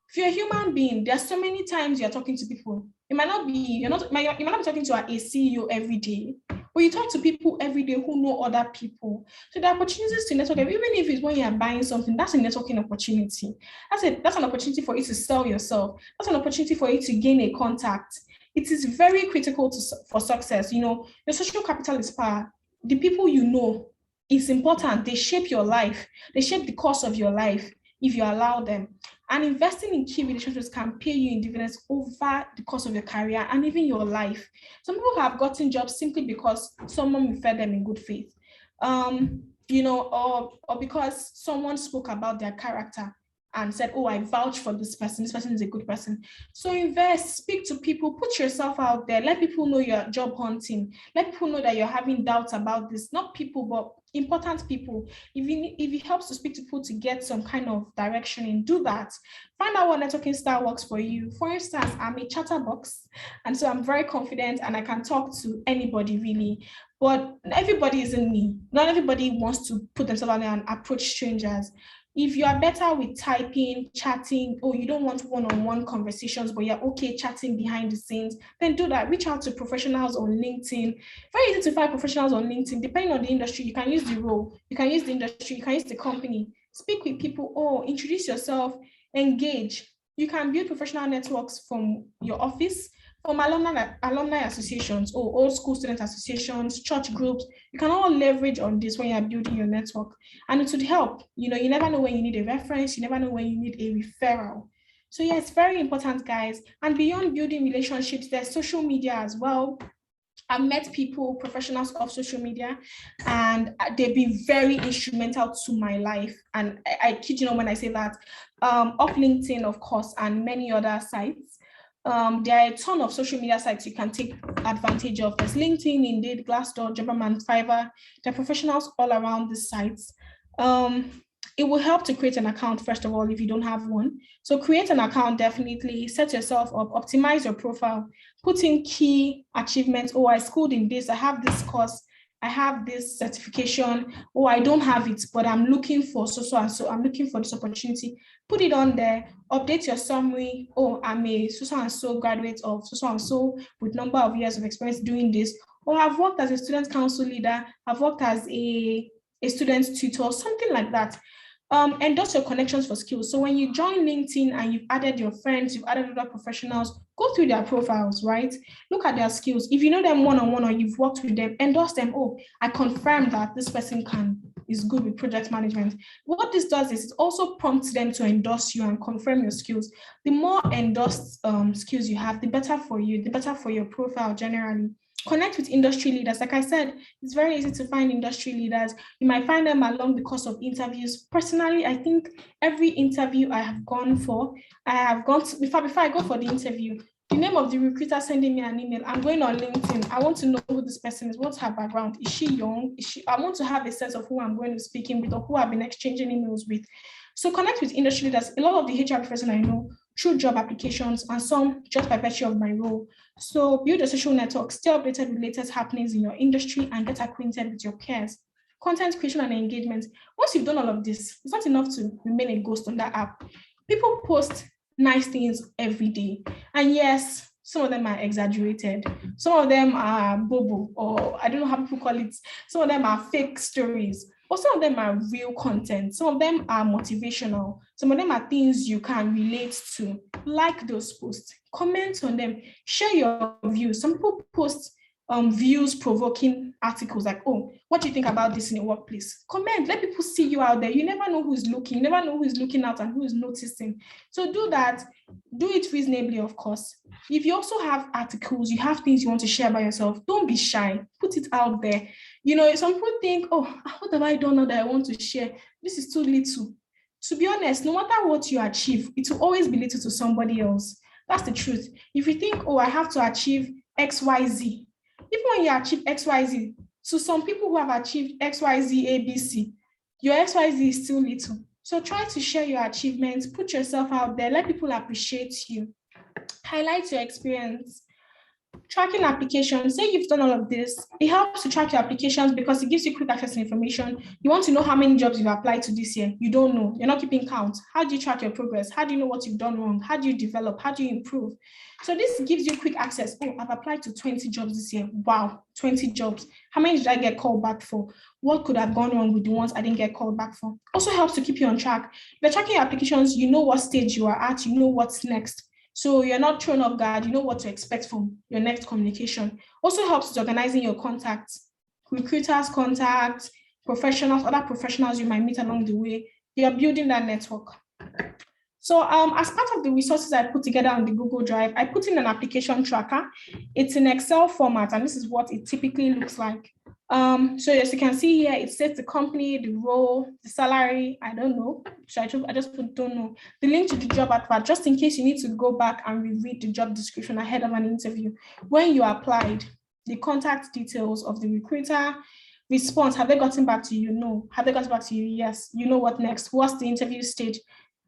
If you're a human being, there are so many times you're talking to people. You might not be talking to a CEO every day, but you talk to people every day who know other people. So there are opportunities to network, even if it's when you're buying something, that's a networking opportunity. That's an opportunity for you to sell yourself. That's an opportunity for you to gain a contact. It is very critical for success. Your social capital is power. The people you know is important. They shape your life. They shape the course of your life if you allow them. And investing in key relationships can pay you in dividends over the course of your career and even your life. Some people have gotten jobs simply because someone referred them in good faith, or because someone spoke about their character and said, oh, I vouch for this person. This person is a good person. So invest, speak to people, put yourself out there. Let people know you're job hunting. Let people know that you're having doubts about this. Not people, but important people. If it helps to speak to people to get some kind of direction in, do that. Find out what networking style works for you. For instance, I'm a chatterbox, and so I'm very confident and I can talk to anybody really. But everybody isn't me. Not everybody wants to put themselves out there and approach strangers. If you are better with typing, chatting, or you don't want one-on-one conversations, but you're okay chatting behind the scenes, then do that. Reach out to professionals on LinkedIn. Very easy to find professionals on LinkedIn. Depending on the industry, you can use the role, you can use the industry, you can use the company. Speak with people, introduce yourself, engage. You can build professional networks from your office, from alumni associations or old school student associations, church groups. You can all leverage on this when you're building your network, and it would help. You never know when you need a reference, you never know when you need a referral. So yeah, it's very important, guys. And beyond building relationships, there's social media as well. I've met people, professionals of social media, and they've been very instrumental to my life. And I kid you not when I say that. Off LinkedIn, of course, and many other sites. There are a ton of social media sites you can take advantage of. There's LinkedIn, Indeed, Glassdoor, Jobberman, Fiverr. There are professionals all around these sites. It will help to create an account, first of all, if you don't have one. So create an account, definitely. Set yourself up, optimize your profile, put in key achievements. Oh, I schooled in this, I have this course, I have this certification. Oh, I don't have it, but I'm looking for so and so. I'm looking for this opportunity. Put it on there, update your summary. Oh, I'm a so and so graduate of so and so with number of years of experience doing this. Or I've worked as a student council leader, I've worked as a student tutor, something like that. Endorse your connections for skills. So when you join LinkedIn and you've added your friends, you've added other professionals, go through their profiles, right? Look at their skills. If you know them one-on-one or you've worked with them, endorse them. Oh, I confirm that this person is good with project management. What this does is it also prompts them to endorse you and confirm your skills. The more endorsed skills you have, the better for you, the better for your profile generally. Connect with industry leaders. Like I said, it's very easy to find industry leaders. You might find them along the course of interviews. Personally, I think every interview I have gone for, before I go for the interview, the name of the recruiter sending me an email, I'm going on LinkedIn. I want to know who this person is. What's her background? Is she young? I want to have a sense of who I'm going to be speaking with or who I've been exchanging emails with. So connect with industry leaders. A lot of the HR professionals I know through job applications and some just by virtue of my role. So build a social network, stay updated with latest happenings in your industry and get acquainted with your peers. Content creation and engagement. Once you've done all of this, it's not enough to remain a ghost on that app. People post nice things every day. And yes, some of them are exaggerated. Some of them are bobo, or I don't know how people call it. Some of them are fake stories. But some of them are real content. Some of them are motivational. Some of them are things you can relate to. Like those posts, comment on them, share your views. Some people post views provoking articles like, oh, what do you think about this in a workplace? Comment, let people see you out there. You never know who's looking, you never know who's looking out and who is noticing. So do that, do it reasonably, of course. If you also have articles, you have things you want to share by yourself, don't be shy, put it out there. Some people think, oh, what have I done now that I want to share? This is too little. To be honest, no matter what you achieve, it will always be little to somebody else. That's the truth. If you think, oh, I have to achieve XYZ. Even when you achieve XYZ, to some people who have achieved XYZ, ABC, your XYZ is still little. So try to share your achievements, put yourself out there, let people appreciate you, highlight your experience. Tracking applications, say you've done all of this, it helps to track your applications because it gives you quick access to information. You want to know how many jobs you've applied to this year. You don't know. You're not keeping count. How do you track your progress? How do you know what you've done wrong? How do you develop? How do you improve? So this gives you quick access. Oh, I've applied to 20 jobs this year. Wow, 20 jobs. How many did I get called back for? What could have gone wrong with the ones I didn't get called back for? Also helps to keep you on track. If you're tracking your applications, you know what stage you are at, you know what's next. So you're not thrown off guard, you know what to expect from your next communication. Also helps with organizing your contacts, recruiters' contacts, professionals, other professionals you might meet along the way. You're building that network. So as part of the resources I put together on the Google Drive, I put in an application tracker. It's in Excel format, and this is what it typically looks like. So as you can see here, it says the company, the role, the salary, I don't know. So I just put don't know. The link to the job advert, just in case you need to go back and reread the job description ahead of an interview. When you applied, the contact details of the recruiter, response, have they gotten back to you? No. Have they gotten back to you? Yes. You know what next? What's the interview stage?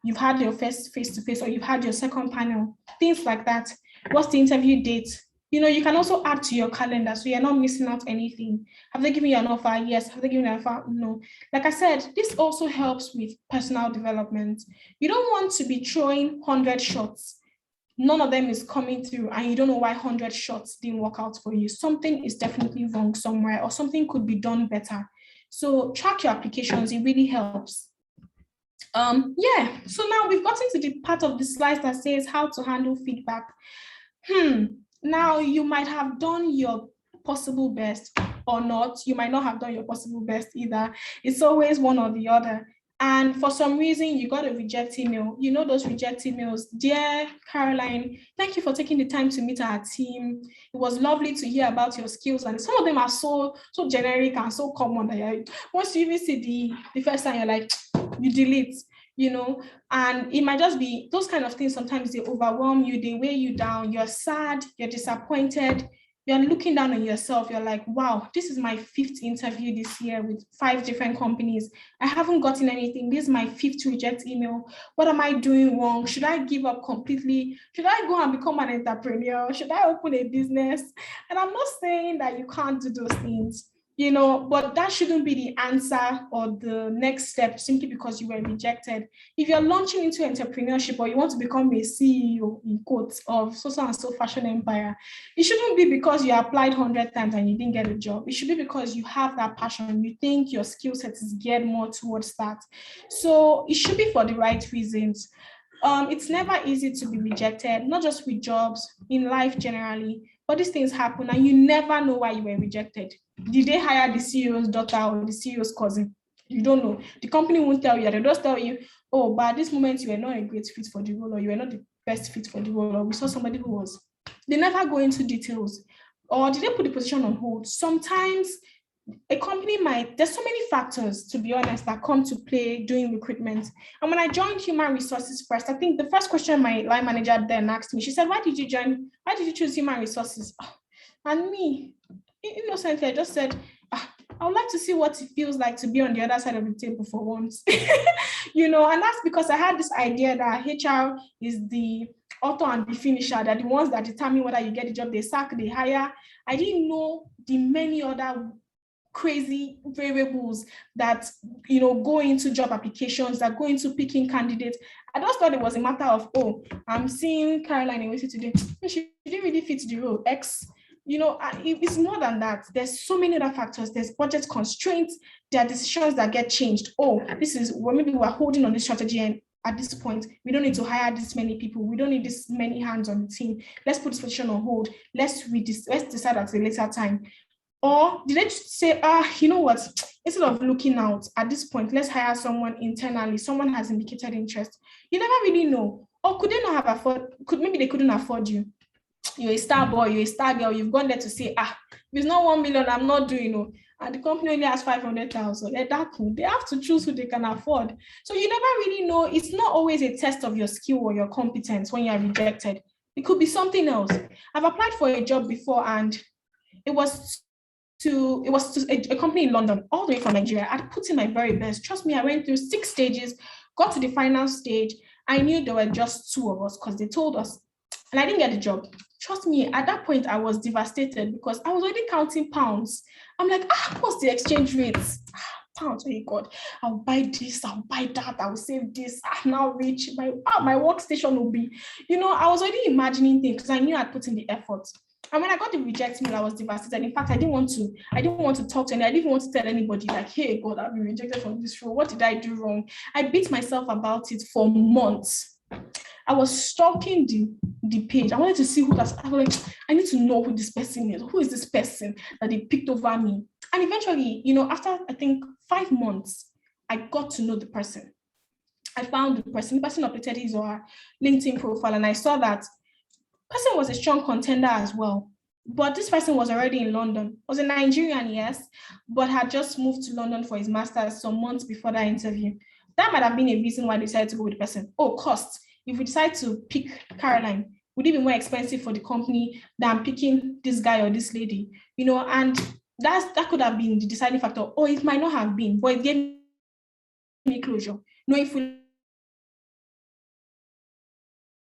You've had your first face-to-face or you've had your second panel, things like that. What's the interview date? You know, you can also add to your calendar so you're not missing out anything. Have they given you an offer? Yes. Have they given you an offer? No. Like I said, this also helps with personal development. You don't want to be throwing 100 shots. None of them is coming through and you don't know why 100 shots didn't work out for you. Something is definitely wrong somewhere or something could be done better. So track your applications, it really helps. Yeah, so now we've gotten to the part of the slides that says how to handle feedback. Now you might have done your possible best or not. You might not have done your possible best either. It's always one or the other. And for some reason, you got a reject email. You know those reject emails. Dear Caroline, thank you for taking the time to meet our team. It was lovely to hear about your skills. And some of them are so generic and so common that once you even see the first time, you're like, you delete, you know, and it might just be those kind of things. Sometimes they overwhelm you, they weigh you down, you're sad, you're disappointed, you're looking down on yourself, you're like, wow, this is my 5th interview this year with 5 different companies. I haven't gotten anything. This is my 5th reject email. What am I doing wrong? Should I give up completely? Should I go and become an entrepreneur? Should I open a business? And I'm not saying that you can't do those things, you know, but that shouldn't be the answer or the next step simply because you were rejected. If you're launching into entrepreneurship or you want to become a CEO, in quotes, of so and so fashion empire, it shouldn't be because you applied 100 times and you didn't get a job. It should be because you have that passion. You think your skill set is geared more towards that. So it should be for the right reasons. It's never easy to be rejected, not just with jobs, in life generally, but these things happen and you never know why you were rejected. Did they hire the CEO's daughter or the CEO's cousin? You don't know. The company won't tell you. They'll just tell you, oh, but at this moment you were not a great fit for the role, or you were not the best fit for the role, or we saw somebody who was. They never go into details. Or did they put the position on hold? Sometimes a company might, there's so many factors, to be honest, that come to play during recruitment. And when I joined human resources first, I think the first question my line manager then asked me, she said, why did you choose human resources? And me, innocently, I just said, I would like to see what it feels like to be on the other side of the table for once. You know, and that's because I had this idea that HR is the author and the finisher, that the ones that determine whether you get the job, they sack, they hire. I didn't know the many other crazy variables that, you know, go into job applications, that go into picking candidates. I just thought it was a matter of, oh, I'm seeing Caroline in today. She didn't really fit the role X. You know, it's more than that. There's so many other factors. There's budget constraints. There are decisions that get changed. Oh, this is well, maybe we're holding on this strategy, and at this point, we don't need to hire this many people. We don't need this many hands on the team. Let's put this position on hold. Let's decide at a later time. Or did they say, you know what? Instead of looking out at this point, let's hire someone internally. Someone has indicated interest. You never really know. Or could they not have maybe they couldn't afford you. You're a star boy, you're a star girl, you've gone there to say, if it's not 1 million, I'm not doing it. And the company only has 500,000. They have to choose who they can afford. So you never really know. It's not always a test of your skill or your competence when you're rejected. It could be something else. I've applied for a job before, and it was to a company in London, all the way from Nigeria. I'd put in my very best. Trust me, I went through 6 stages, got to the final stage. I knew there were just 2 of us because they told us, and I didn't get the job. Trust me, at that point, I was devastated because I was already counting pounds. I'm like, what's the exchange rate? Pounds, oh God, I'll buy this, I'll buy that, I'll save this, I'm now rich, my workstation will be, I was already imagining things because I knew I'd put in the effort. And when I got the reject mail, I was devastated. In fact, I didn't want to talk to anyone. I didn't want to tell anybody, like, hey, God, I've been rejected from this role. What did I do wrong? I beat myself about it for months. I was stalking the page. I wanted to see who that's. I was like, I need to know who this person is. Who is this person that they picked over me? And eventually, after I think 5 months, I got to know the person. I found the person. The person updated his or her LinkedIn profile, and I saw that person was a strong contender as well. But this person was already in London, was a Nigerian, yes, but had just moved to London for his master's some months before that interview. That might have been a reason why they decided to go with the person. Cost. If we decide to pick Caroline, would it be more expensive for the company than picking this guy or this lady? And that could have been the deciding factor. Or it might not have been, but it gave me closure. Knowing fully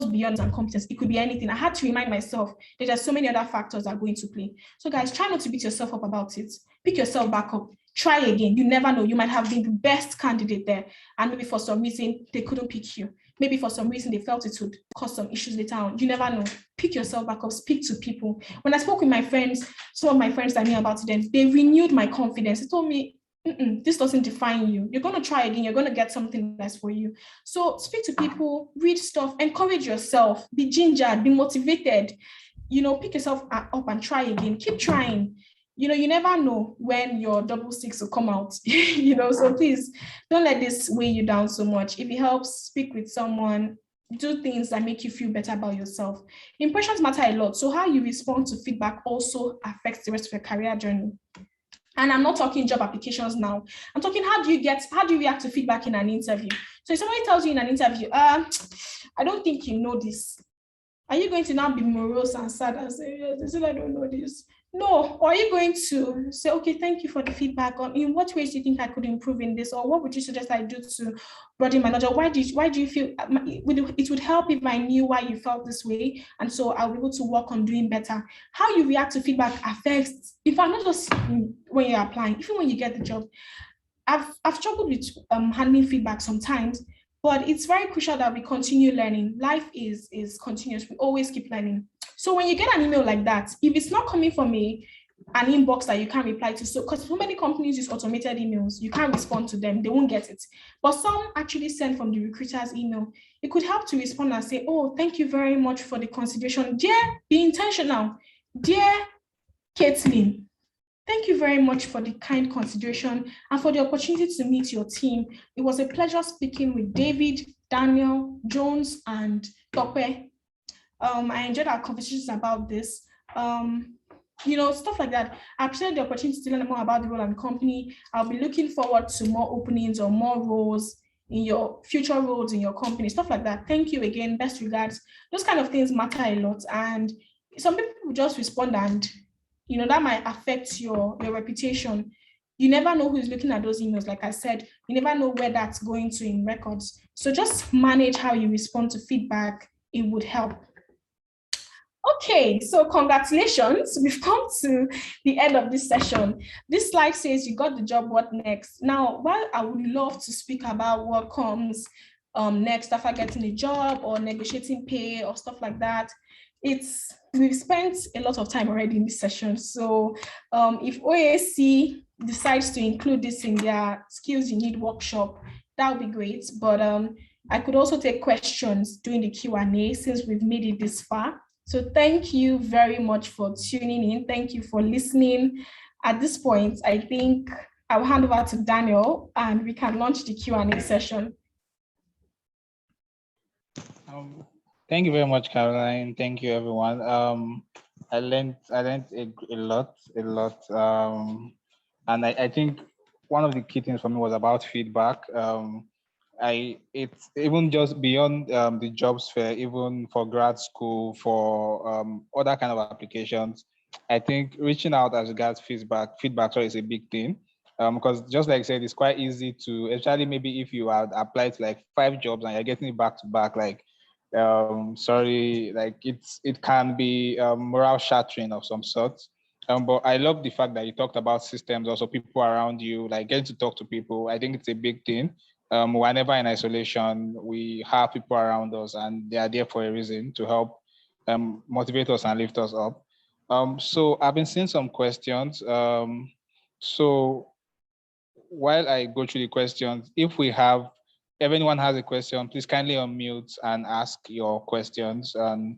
beyond and competence, it could be anything. I had to remind myself that there's so many other factors that are going to play. So guys, try not to beat yourself up about it. Pick yourself back up. Try again. You never know. You might have been the best candidate there, and maybe for some reason they couldn't pick you. Maybe for some reason they felt it would cause some issues later on. You never know. Pick yourself back up. Speak to people. When I spoke with my friends, some of my friends that knew about it, then they renewed my confidence. They told me, this doesn't define you. You're going to try again. You're going to get something that's for you. So speak to people, read stuff, encourage yourself, be gingered, be motivated, pick yourself up and try again. Keep trying. You never know when your 666 will come out, so please don't let this weigh you down so much. If it helps, speak with someone, do things that make you feel better about yourself. Impressions matter a lot. So how you respond to feedback also affects the rest of your career journey. And I'm not talking job applications now. I'm talking how do you react to feedback in an interview? So if somebody tells you in an interview, I don't think you know this. Are you going to now be morose and sad and say, yes, they said I don't know this? No. Or are you going to say, okay, thank you for the feedback. In what ways do you think I could improve in this? Or what would you suggest I do to broaden my knowledge? Why do you feel it would help if I knew why you felt this way? And so I'll be able to work on doing better. How you react to feedback affects, in fact, not just when you're applying, even when you get the job. I've struggled with handling feedback sometimes, but it's very crucial that we continue learning. Life is continuous. We always keep learning. So when you get an email like that, if it's not coming from an inbox that you can't reply to, so because so many companies use automated emails, you can't respond to them, they won't get it. But some actually send from the recruiter's email. It could help to respond and say, oh, thank you very much for the consideration. Dear, be intentional. Dear Caitlin, thank you very much for the kind consideration and for the opportunity to meet your team. It was a pleasure speaking with David, Daniel, Jones, and Tope. I enjoyed our conversations about this. Stuff like that. I appreciate the opportunity to learn more about the role and company. I'll be looking forward to more openings or more roles in your future roles in your company, stuff like that. Thank you again. Best regards. Those kind of things matter a lot. And some people will just respond and that might affect your reputation. You never know who's looking at those emails. Like I said, you never know where that's going to in records. So just manage how you respond to feedback. It would help. Okay, so congratulations. We've come to the end of this session. This slide says you got the job, what next? Now, while I would love to speak about what comes next after getting a job or negotiating pay or stuff like that, we've spent a lot of time already in this session. So if OAC decides to include this in their skills you need workshop, that would be great. But I could also take questions during the Q&A since we've made it this far. So thank you very much for tuning in. Thank you for listening. At this point, I think I'll hand over to Daniel and we can launch the Q&A session. Thank you very much, Caroline. Thank you, everyone. I learned a lot. And I think one of the key things for me was about feedback. it's even just beyond the jobs fair, even for grad school, for other kind of applications. I think reaching out as regards feedback sorry, is a big thing. Because just like I said, it's quite easy to, especially maybe if you had applied to like 5 jobs and you're getting it back to back, like sorry, like it can be morale shattering of some sort. But I love the fact that you talked about systems, also people around you, like getting to talk to people. I think it's a big thing. Whenever in isolation, we have people around us and they are there for a reason to help motivate us and lift us up. So I've been seeing some questions. So while I go through the questions, if anyone has a question, please kindly unmute and ask your questions, and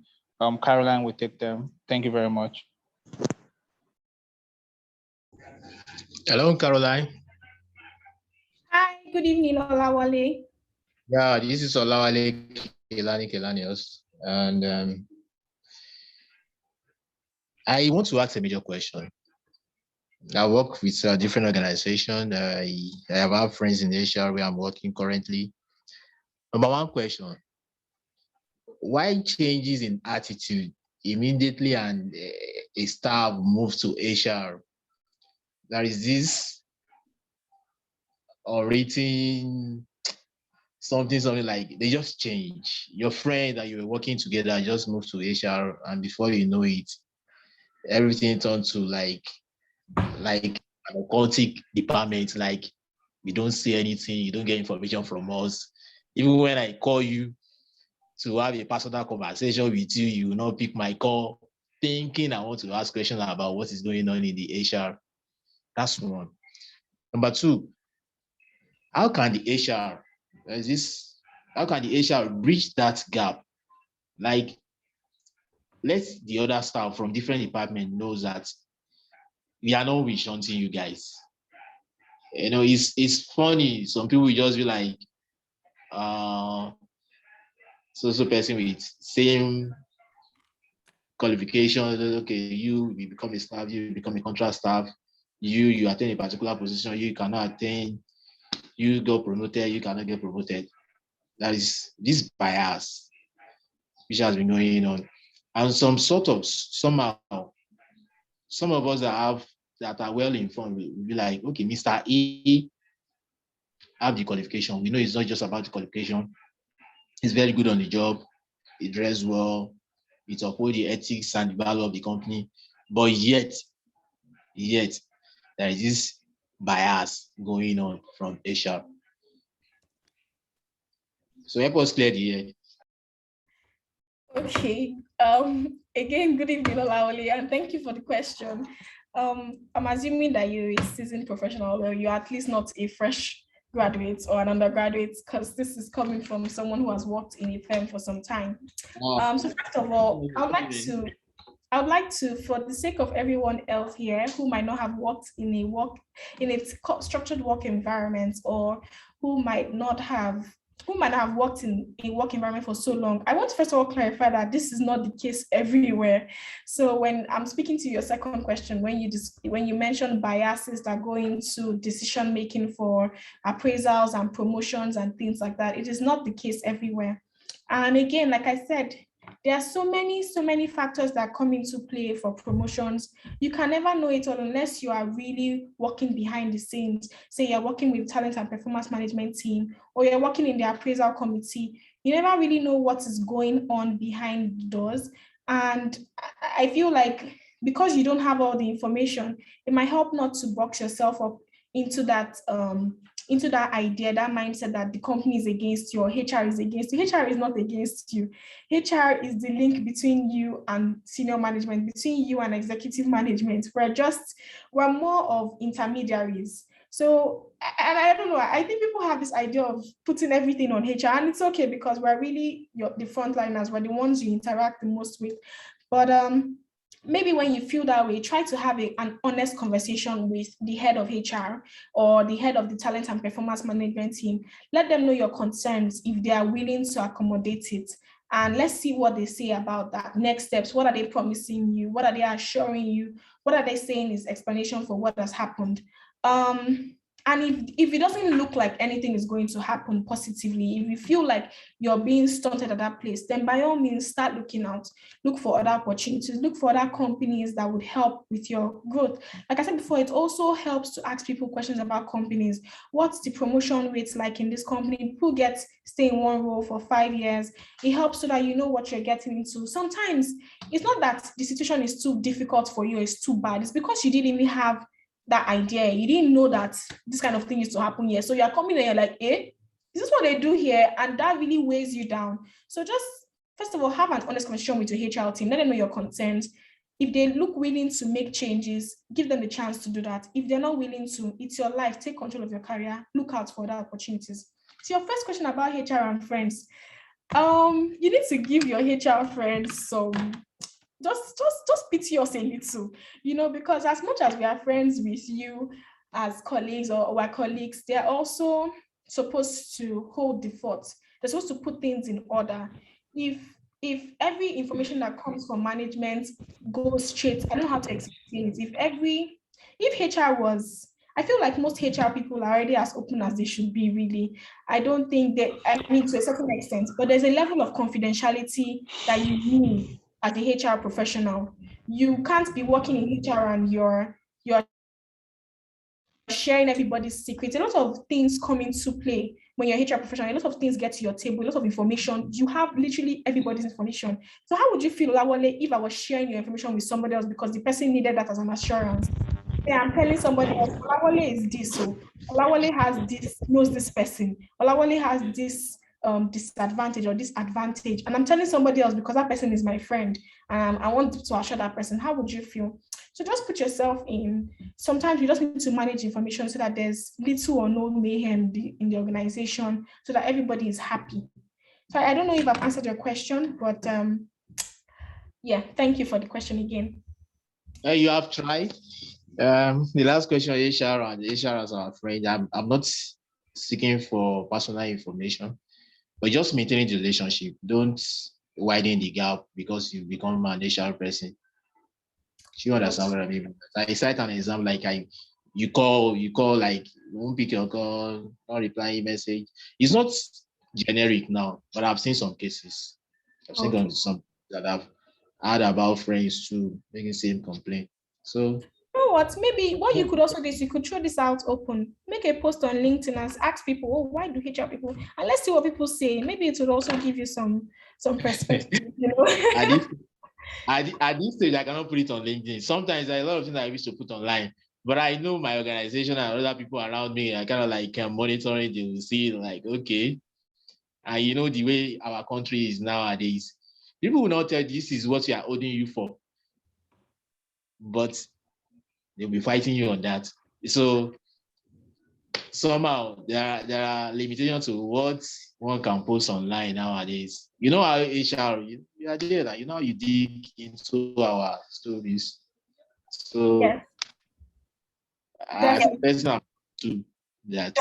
Caroline will take them. Thank you very much. Hello, Caroline. Hi, good evening, Olawale. Yeah, this is Olawale Kelanios, and I want to ask a major question. I work with a different organization. I have friends in Asia where I'm working currently. Number one question: why changes in attitude immediately and a staff moves to Asia? There is this or rating something like they just change. Your friend that you were working together just moved to Asia, and before you know it, everything turned to like an occultic department. Like we don't see anything, you don't get information from us. Even when I call you to have a personal conversation with you, you will not pick my call, thinking I want to ask questions about what is going on in the HR. That's one. Number two, how can the HR bridge that gap? Like, let the other staff from different departments knows that we are not witch hunting you guys. You know, it's funny. Some people will just be like, so person with same qualification. Okay, you become a staff, you become a contract staff, you attain a particular position, you cannot attain, you got promoted, you cannot get promoted. That is this bias which has been going on. And somehow, some of us that are well informed will be like, okay, Mr. E have the qualification. We know it's not just about the qualification. He's very good on the job. He dressed well. It upholds the ethics and the value of the company. But yet, there is this bias going on from HR. So help us clear the air. Okay. Again, good evening, Olawale, and thank you for the question. I'm assuming that you're a seasoned professional, or you're at least not a fresh graduate or an undergraduate, because this is coming from someone who has worked in a firm for some time. So first of all, I would like to, for the sake of everyone else here who might not have worked in a structured work environment, or who might not have worked in a work environment for so long, I want to first of all clarify that this is not the case everywhere. So when I'm speaking to your second question, when you mention biases that go into decision making for appraisals and promotions and things like that, it is not the case everywhere. And again, like I said, there are so many factors that come into play for promotions. You can never know it all unless you are really working behind the scenes. Say you're working with talent and performance management team, or you're working in the appraisal committee. You never really know what is going on behind the doors. And I feel like because you don't have all the information, it might help not to box yourself up into that idea, that mindset that the company is against you or HR is against you. HR is not against you. HR is the link between you and senior management, between you and executive management. We're more of intermediaries. So, and I don't know, I think people have this idea of putting everything on HR, and it's okay because we're really the frontliners, we're the ones you interact the most with. But maybe when you feel that way, try to have an honest conversation with the head of HR or the head of the talent and performance management team. Let them know your concerns if they are willing to accommodate it. And let's see what they say about that. Next steps, what are they promising you? What are they assuring you? What are they saying is explanation for what has happened? And if it doesn't look like anything is going to happen positively, if you feel like you're being stunted at that place, then by all means start looking out. Look for other opportunities, look for other companies that would help with your growth. Like I said before, it also helps to ask people questions about companies. What's the promotion rates like in this company? People stay in one role for 5 years. It helps so that you know what you're getting into. Sometimes it's not that the situation is too difficult for you, it's too bad. It's because you didn't even have that idea. You didn't know that this kind of thing used to happen here. So you're coming and you're like, this is what they do here. And that really weighs you down. So just, first of all, have an honest conversation with your HR team. Let them know your concerns. If they look willing to make changes, give them the chance to do that. If they're not willing to, it's your life. Take control of your career. Look out for other opportunities. So your first question about HR and friends. You need to give your HR friends some, just pity us a little, because as much as we are friends with you as colleagues or our colleagues, they're also supposed to hold the fort. They're supposed to put things in order. If every information that comes from management goes straight, I don't know how to explain it. If HR was, I feel like most HR people are already as open as they should be, really. I don't think that, to a certain extent, but there's a level of confidentiality that you need as a HR professional. You can't be working in HR and you're sharing everybody's secrets. A lot of things come into play when you're a HR professional. A lot of things get to your table, a lot of information. You have literally everybody's information. So how would you feel, Olawale, if I was sharing your information with somebody else because the person needed that as an assurance? Yeah, I'm telling somebody else, Olawale is this, so Olawale has this, knows this person. Olawale has this disadvantage or this advantage. And I'm telling somebody else because that person is my friend. I want to assure that person. How would you feel? So just put yourself in. Sometimes you just need to manage information so that there's little or no mayhem in the organization so that everybody is happy. So I don't know if I've answered your question, but yeah, thank you for the question again. You have tried. The last question, HR and HR as our friend. I'm not seeking for personal information, but just maintaining the relationship. Don't widen the gap because you become an HR person. You understand what I mean? I cite an example like you call, like you won't pick your call, not replying message. It's not generic now, but I've seen some cases. I've seen some that I've heard about friends too making same complaint. So you know what? Maybe what you could also do is you could throw this out open. Make a post on LinkedIn and ask people, oh, why do HR people? And let's see what people say. Maybe it would also give you some perspective, At this stage, I cannot put it on LinkedIn. Sometimes there are a lot of things I wish to put online, but I know my organization and other people around me are kind of like monitoring. They will see like, okay. And the way our country is nowadays, people will not tell you this is what we are holding you for, but they'll be fighting you on that. So somehow there are limitations to what one can post online nowadays. You know how HR, you are there, like, you dig into our stories. So yes. I personally do that.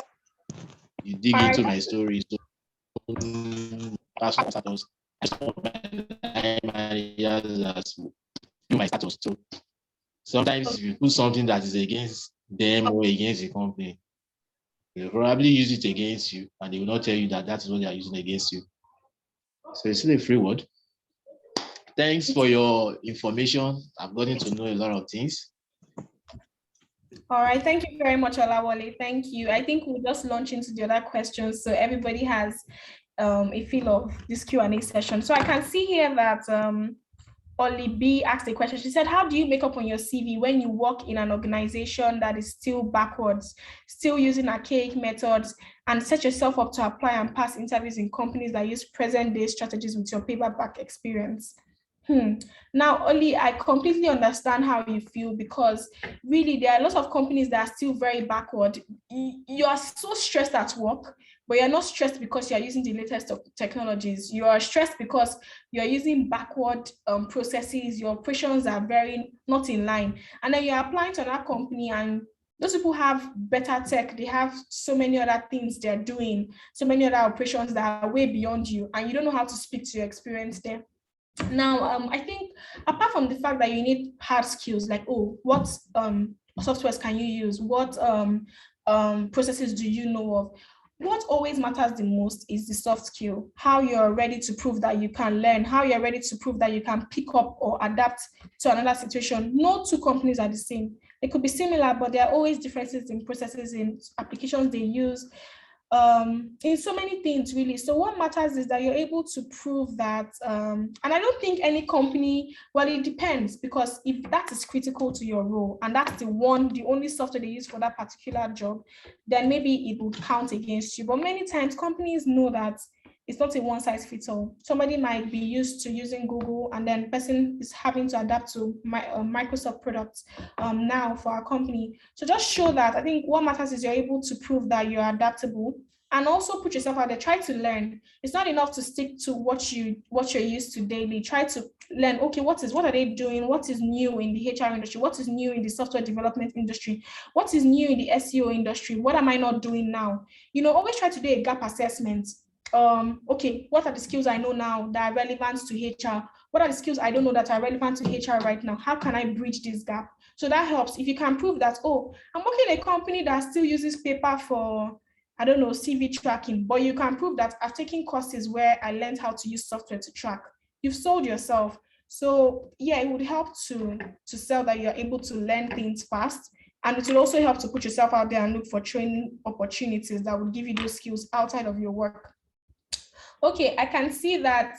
You dig into my stories. So my status. So sometimes if you put something that is against them or against the company, they'll probably use it against you, and they will not tell you that is what they are using against you. So it's still a free word. Thanks for your information. I've gotten to know a lot of things. All right. Thank you very much, Olawale. Thank you. I think we'll just launch into the other questions so everybody has a feel of this Q&A session. So I can see here that Oli B asked a question. She said, how do you make up on your CV when you work in an organization that is still backwards, still using archaic methods, and set yourself up to apply and pass interviews in companies that use present-day strategies with your paperback experience? Now, Oli, I completely understand how you feel because really there are lots of companies that are still very backward. You are so stressed at work, but you're not stressed because you're using the latest technologies. You are stressed because you're using backward processes. Your operations are very not in line. And then you're applying to another company and those people have better tech. They have so many other things they're doing, so many other operations that are way beyond you, and you don't know how to speak to your experience there. Now, I think apart from the fact that you need hard skills, like, what softwares can you use? What processes do you know of? What always matters the most is the soft skill, how you're ready to prove that you can learn, how you're ready to prove that you can pick up or adapt to another situation. No two companies are the same. They could be similar, but there are always differences in processes, in applications they use, in so many things really. So what matters is that you're able to prove that, and I don't think any company, well, it depends, because if that is critical to your role and that's the only software they use for that particular job, then maybe it would count against you. But many times companies know that it's not a one size fits all. Somebody might be used to using Google, and then person is having to adapt to Microsoft products now for our company. So just show that. I think what matters is you're able to prove that you're adaptable, and also put yourself out there. Try to learn. It's not enough to stick to what you're used to daily. Try to learn. Okay, what are they doing? What is new in the HR industry? What is new in the software development industry? What is new in the SEO industry? What am I not doing now? Always try to do a gap assessment. Okay, what are the skills I know now that are relevant to HR? What are the skills I don't know that are relevant to HR right now? How can I bridge this gap? So that helps. If you can prove that, oh, I'm working in a company that still uses paper for, I don't know, CV tracking, but you can prove that I've taken courses where I learned how to use software to track. You've sold yourself. So yeah, it would help to sell that you're able to learn things fast. And it will also help to put yourself out there and look for training opportunities that will give you those skills outside of your work. Okay, I can see that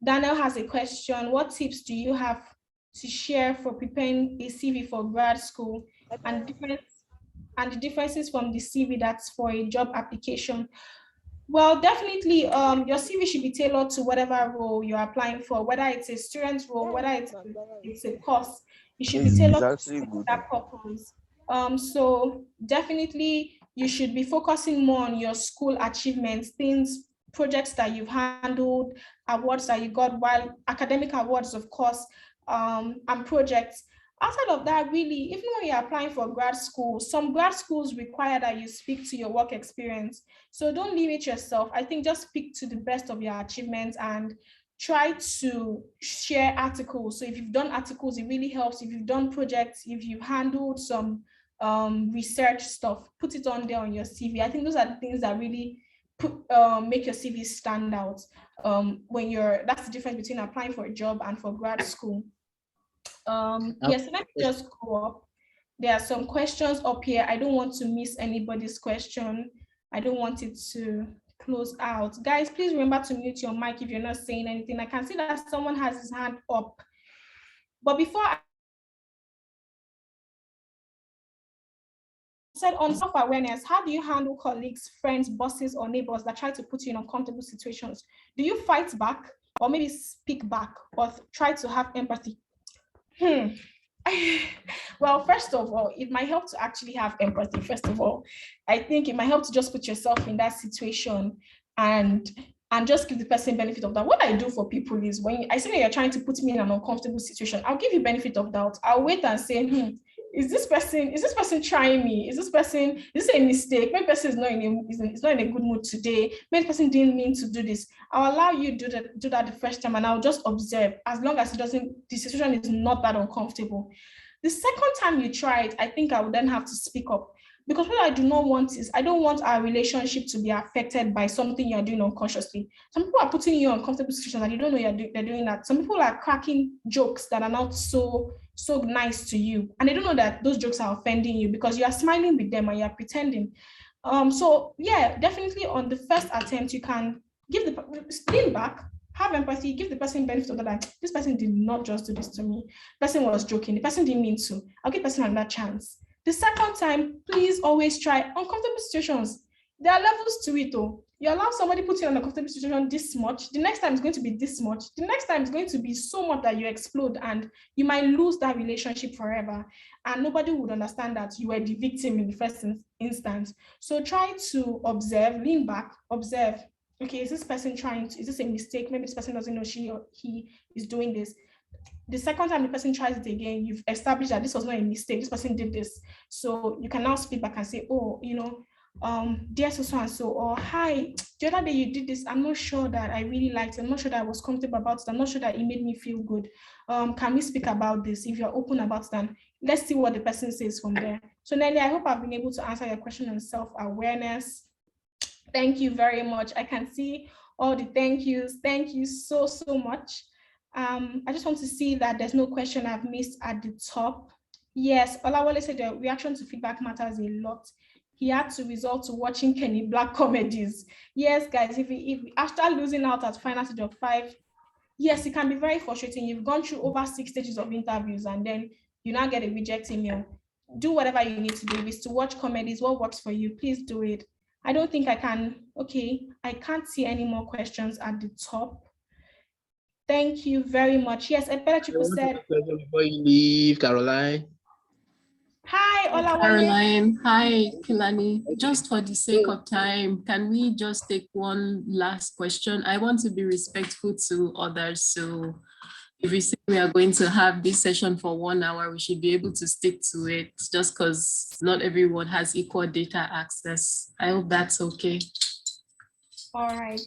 Daniel has a question. What tips do you have to share for preparing a CV for grad school, and the differences from the CV that's for a job application? Well, definitely, your CV should be tailored to whatever role you're applying for, whether it's a student role, whether it's a course. It should be tailored to that purpose. So definitely, you should be focusing more on your school achievements, projects that you've handled, awards that you got, while academic awards, of course, and projects. Outside of that, really, even when you're applying for grad school, some grad schools require that you speak to your work experience. So don't limit yourself. I think just speak to the best of your achievements and try to share articles. So if you've done articles, it really helps. If you've done projects, if you've handled some research stuff, put it on there on your CV. I think those are the things that really make your CV stand out that's the difference between applying for a job and for grad school. Yes, let me just go up. There are some questions up here. I don't want to miss anybody's question. I don't want it to close out. Guys, please remember to mute your mic if you're not saying anything. I can see that someone has his hand up. But before I said, on self-awareness, how do you handle colleagues, friends, bosses, or neighbors that try to put you in uncomfortable situations? Do you fight back, or maybe speak back, or try to have empathy? Well, first of all, it might help to actually have empathy. First of all, I think it might help to just put yourself in that situation and just give the person benefit of doubt. What I do for people is, when I see that you're trying to put me in an uncomfortable situation, I'll give you benefit of doubt. I'll wait and say, is this person trying me? Is this a mistake? Maybe person is not in a good mood today. Maybe person didn't mean to do this. I'll allow you to do that the first time, and I'll just observe, as long as the situation is not that uncomfortable. The second time you try it, I think I would then have to speak up. Because what I do not want is, I don't want our relationship to be affected by something you're doing unconsciously. Some people are putting you in uncomfortable situations and you don't know they're doing that. Some people are cracking jokes that are not so nice to you, and they don't know that those jokes are offending you because you are smiling with them and you are pretending. So yeah, definitely on the first attempt, you can lean back, have empathy, give the person benefit of the doubt. This person did not just do this to me. The person was joking. The person didn't mean to. I'll give the person another chance. The second time, please always try uncomfortable situations. There are levels to it, though. You allow somebody put you in a comfortable situation this much, the next time is going to be this much, the next time is going to be so much that you explode and you might lose that relationship forever. And nobody would understand that you were the victim in the first instance. So try to observe, lean back, observe. Okay, is this a mistake? Maybe this person doesn't know she or he is doing this. The second time the person tries it again, you've established that this was not a mistake, this person did this. So you can now speak back and say, oh, dear so and so, or hi, the other day you did this, I'm not sure that I really liked it, I'm not sure that I was comfortable about it, I'm not sure that it made me feel good. Can we speak about this? If you're open about that, let's see what the person says from there. So Nelly, I hope I've been able to answer your question on self-awareness. Thank you very much. I can see all the thank yous. Thank you so much. I just want to see that there's no question I've missed at the top. Yes, Olawale said the reaction to feedback matters a lot. He had to resort to watching Kenny Black comedies. Yes, guys, if after losing out at final stage of 5, yes, it can be very frustrating. You've gone through over 6 stages of interviews and then you now get a reject email. Do whatever you need to do. If it's to watch comedies, what works for you, please do it. I don't think I can. Okay, I can't see any more questions at the top. Thank you very much. Yes, Ebelechiku said. Before you leave, Caroline. Hi, Olawale. Caroline. Hi, Kilani. Just for the sake of time, can we just take one last question? I want to be respectful to others. So if we say we are going to have this session for 1 hour, we should be able to stick to it just because not everyone has equal data access. I hope that's okay. All right.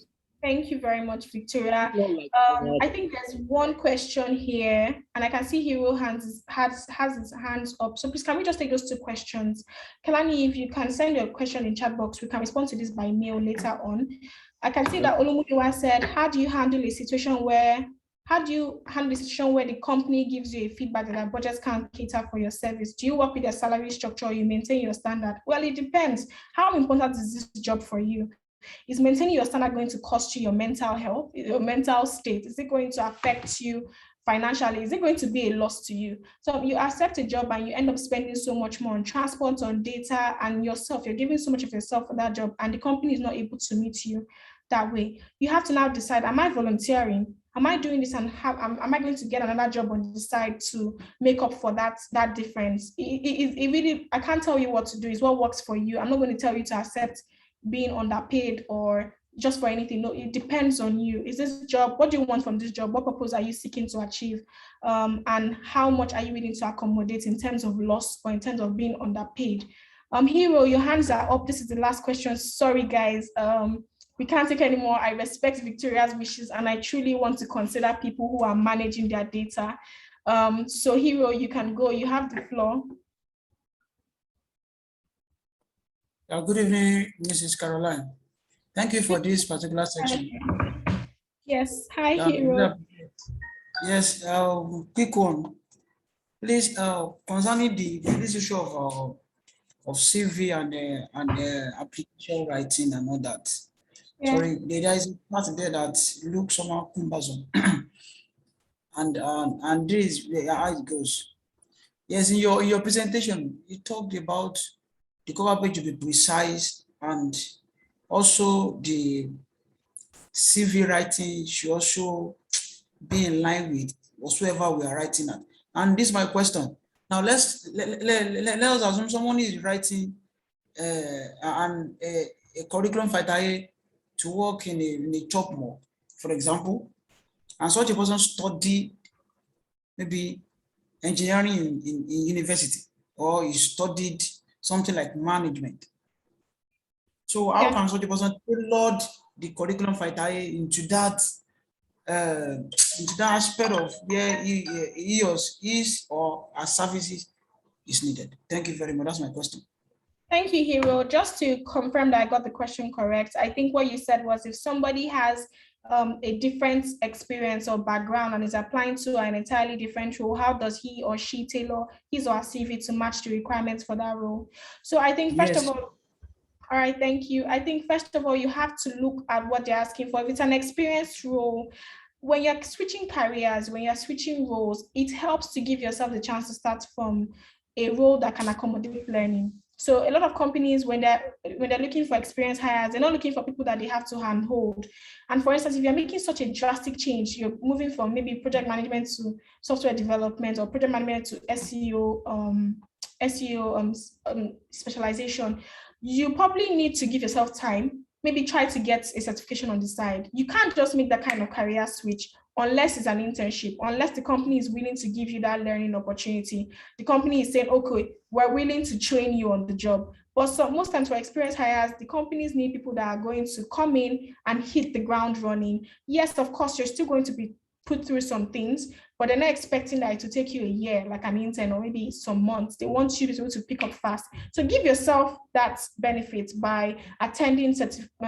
Thank you very much, Victoria. I think there's one question here, and I can see Hero has his hands up. So please, can we just take those 2 questions? Kalani, if you can send your question in chat box, we can respond to this by mail later on. I can see that Olumuyiwa said, how do you handle a situation where the company gives you a feedback that their budgets can't cater for your service? Do you work with a salary structure or you maintain your standard? Well, it depends. How important is this job for you? Is maintaining your standard going to cost you your mental health, your mental state? Is it going to affect you financially? Is it going to be a loss to you? So you accept a job and you end up spending so much more on transport, on data, and yourself. You're giving so much of yourself for that job, and the company is not able to meet you that way. You have to now decide, am I volunteering? Am I doing this and am I going to get another job on the side to make up for that difference? It really, I can't tell you what to do. It's what works for you. I'm not going to tell you to accept being underpaid or just for anything. No, it depends on you. Is this job, what do you want from this job? What purpose are you seeking to achieve? And how much are you willing to accommodate in terms of loss or in terms of being underpaid? Hero, your hands are up. This is the last question. Sorry, guys. We can't take any more. I respect Victoria's wishes and I truly want to consider people who are managing their data. So Hero, you can go. You have the floor. Good evening, Mrs. Caroline. Thank you for this particular section. Yes, hi, Hero. Yes, quick one. Please, concerning this issue of CV and application writing and all that. Yeah. Sorry, there is a part there that looks somehow cumbersome. and this is how it goes. Yes, in your presentation, you talked about the cover page to be precise and also the CV writing should also be in line with whatsoever we are writing at. And this is my question. Now let us assume someone is writing a curriculum vitae to work in a job mall, for example, and such a person studied maybe engineering in university, or he studied something like management. So how can such a person tailor the curriculum vitae into that aspect of where his or her services is needed? Thank you very much. That's my question. Thank you, Hero. Just to confirm that I got the question correct, I think what you said was if somebody has a different experience or background and is applying to an entirely different role, how does he or she tailor his or her CV to match the requirements for that role? So I think first of all right, thank you. I think first of all, you have to look at what they're asking for. If it's an experienced role, when you're switching careers, when you're switching roles, it helps to give yourself the chance to start from a role that can accommodate learning. So a lot of companies, when they're looking for experienced hires, they're not looking for people that they have to handhold. And for instance, if you're making such a drastic change, you're moving from maybe project management to software development or project management to SEO specialization, you probably need to give yourself time, maybe try to get a certification on the side. You can't just make that kind of career switch unless it's an internship, unless the company is willing to give you that learning opportunity. The company is saying, okay, we're willing to train you on the job. But most times for experienced hires, the companies need people that are going to come in and hit the ground running. Yes, of course, you're still going to be put through some things. but they're not expecting that it will take you a year, like an intern, or maybe some months. They want you to be able to pick up fast. So give yourself that benefit by attending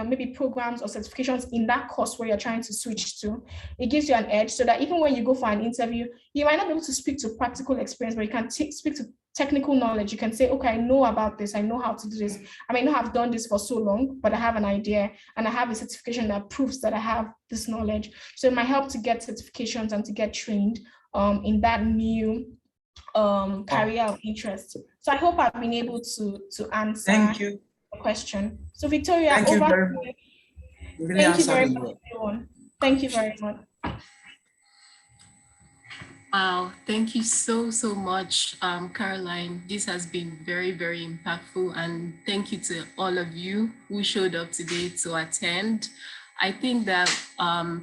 maybe programs or certifications in that course where you're trying to switch to. It gives you an edge so that even when you go for an interview, you might not be able to speak to practical experience, but you can speak to technical knowledge. You can say, okay, I know about this. I know how to do this. I may not have done this for so long, but I have an idea and I have a certification that proves that I have this knowledge. So it might help to get certifications and to get trained in that new career of interest. So I hope I've been able to answer the question. So Victoria, thank you very much. Really Thank you very answered much, everyone. Thank you very much. Wow, thank you so much, Caroline. This has been very, very impactful, and thank you to all of you who showed up today to attend. I think that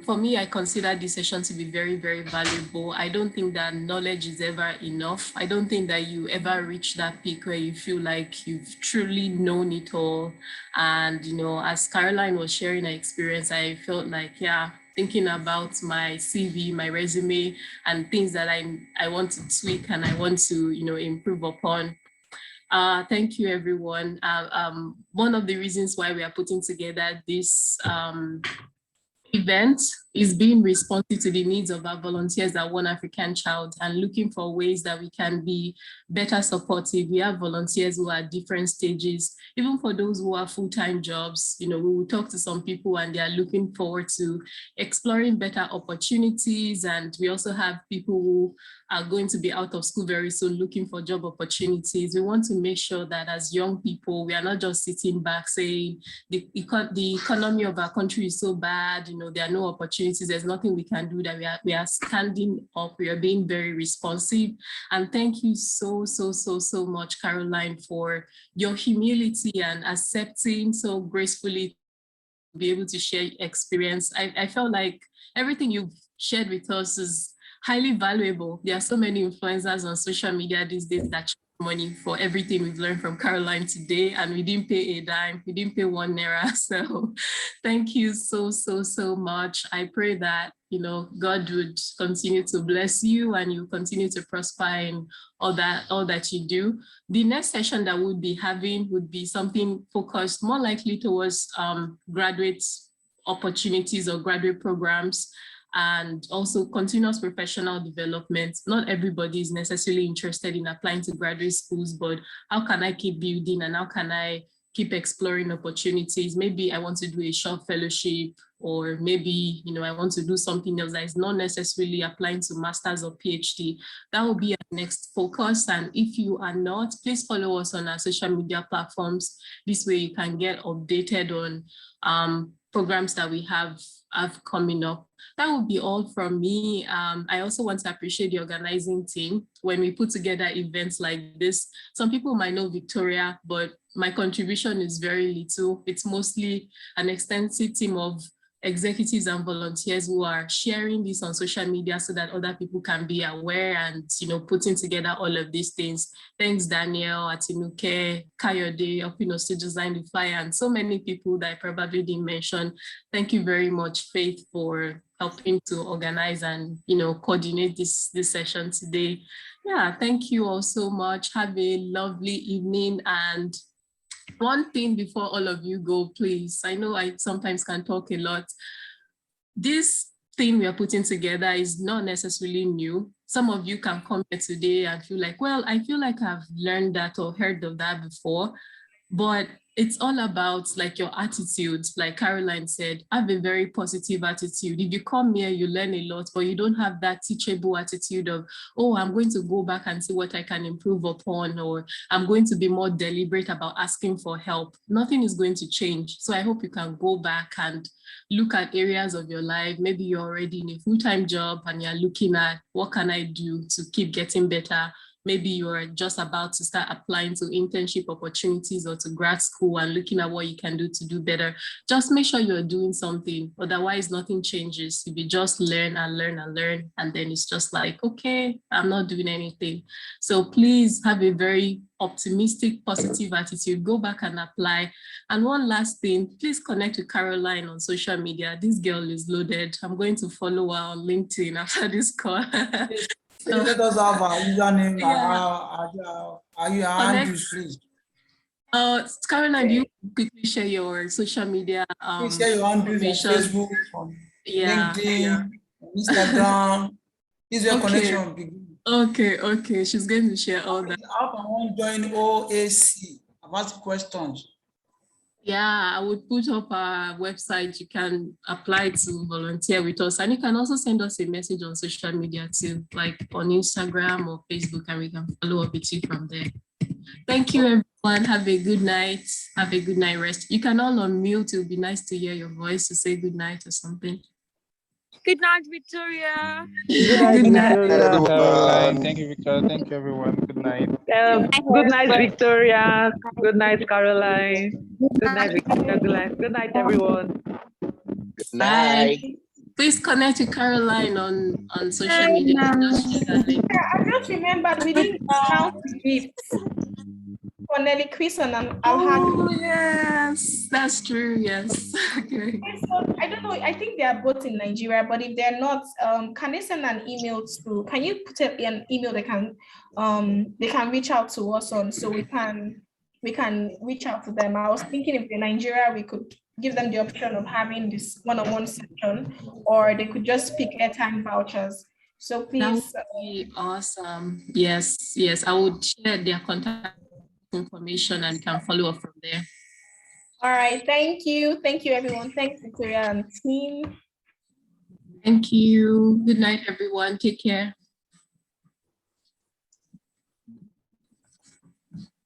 for me, I consider this session to be very, very valuable. I don't think that knowledge is ever enough. I don't think that you ever reach that peak where you feel like you've truly known it all. And, you know, as Caroline was sharing her experience, I felt like, yeah, thinking about my CV, my resume, and things that I want to tweak and I want to, you know, improve upon. Thank you, everyone. One of the reasons why we are putting together this event is being responsive to the needs of our volunteers at One African Child and looking for ways that we can be better supportive. We have volunteers who are at different stages, even for those who have full-time jobs. You know, we will talk to some people and they are looking forward to exploring better opportunities. And we also have people who are going to be out of school very soon looking for job opportunities. We want to make sure that as young people, we are not just sitting back saying the economy of our country is so bad, you know, there are no opportunities, there's nothing we can do, that we are standing up, we are being very responsive. And thank you so much, Caroline, for your humility and accepting so gracefully to be able to share experience. I felt like everything you've shared with us is highly valuable. There are so many influencers on social media these days that charge money for everything we've learned from Caroline today, and we didn't pay a dime, we didn't pay 1 naira. So thank you so much. I pray that, you know, God would continue to bless you and you continue to prosper in all that you do. The next session that we'll be having would be something focused more likely towards graduate opportunities or graduate programs, and also continuous professional development. Not everybody is necessarily interested in applying to graduate schools, but how can I keep building and how can I keep exploring opportunities? Maybe I want to do a short fellowship, or maybe, you know, I want to do something else that is not necessarily applying to master's or PhD. That will be our next focus. And if you are not, please follow us on our social media platforms. This way you can get updated on programs that we have coming up. That will be all from me. I also want to appreciate the organizing team. When we put together events like this, some people might know Victoria, but my contribution is very little. It's mostly an extensive team of executives and volunteers who are sharing this on social media so that other people can be aware and, you know, putting together all of these things. Thanks, Daniel, Atinuke, Kayode, Opino to design the flyer, and so many people that I probably didn't mention. Thank you very much, Faith, for helping to organize and, you know, coordinate this session today. Yeah, thank you all so much. Have a lovely evening. And one thing before all of you go, please, I know I sometimes can talk a lot. This thing we are putting together is not necessarily new. Some of you can come here today and feel like, well, I feel like I've learned that or heard of that before, but it's all about like your attitude. Like Caroline said, have a very positive attitude. If you come here, you learn a lot, but you don't have that teachable attitude of, oh, I'm going to go back and see what I can improve upon, or I'm going to be more deliberate about asking for help. Nothing is going to change. So I hope you can go back and look at areas of your life. Maybe you're already in a full-time job and you're looking at what can I do to keep getting better maybe you're just about to start applying to internship opportunities or to grad school and looking at what you can do to do better, just make sure you're doing something. Otherwise, nothing changes. If you just learn and learn and learn, and then it's just like, okay, I'm not doing anything. So please have a very optimistic, positive attitude. Go back and apply. And one last thing, please connect with Caroline on social media. This girl is loaded. I'm going to follow her on LinkedIn after this call. Let us have our username, Yeah. are you handles, please? Caroline, do you quickly share your social media Please share your handles on information? Facebook, on Yeah, LinkedIn, yeah. on Instagram. This is your Okay. connection begin. Okay. She's going to share all that. How can one join OAC? I've asked questions. Yeah, I would put up our website. You can apply to volunteer with us, and you can also send us a message on social media too, like on Instagram or Facebook, and we can follow up with you from there. Thank you, everyone. Have a good night. Have a good night rest. You can all unmute. It would be nice to hear your voice to say good night or something. Good night, Victoria. Good night. Caroline, thank you, Victoria. Thank you, everyone. Good night. Good night, Victoria. Good night, Caroline. Good night, Victoria. Good night, everyone. Good Bye. night. Please connect with Caroline on social media. I just remembered we didn't announce the gifts for Nelly Quison and Oh, yes, that's true. Yes. Okay. So I don't know. I think they are both in Nigeria, but if they're not, can they send an email to? Can you put up an email they can reach out to us on, so we can reach out to them. I was thinking if they're Nigeria, we could give them the option of having this one-on-one session, or they could just pick airtime vouchers. So please. That would be awesome. Yes. I would share their contact information and can follow up from there. All right. Thank you, everyone. Thanks, Victoria and team. Thank you. Good night, everyone. Take care.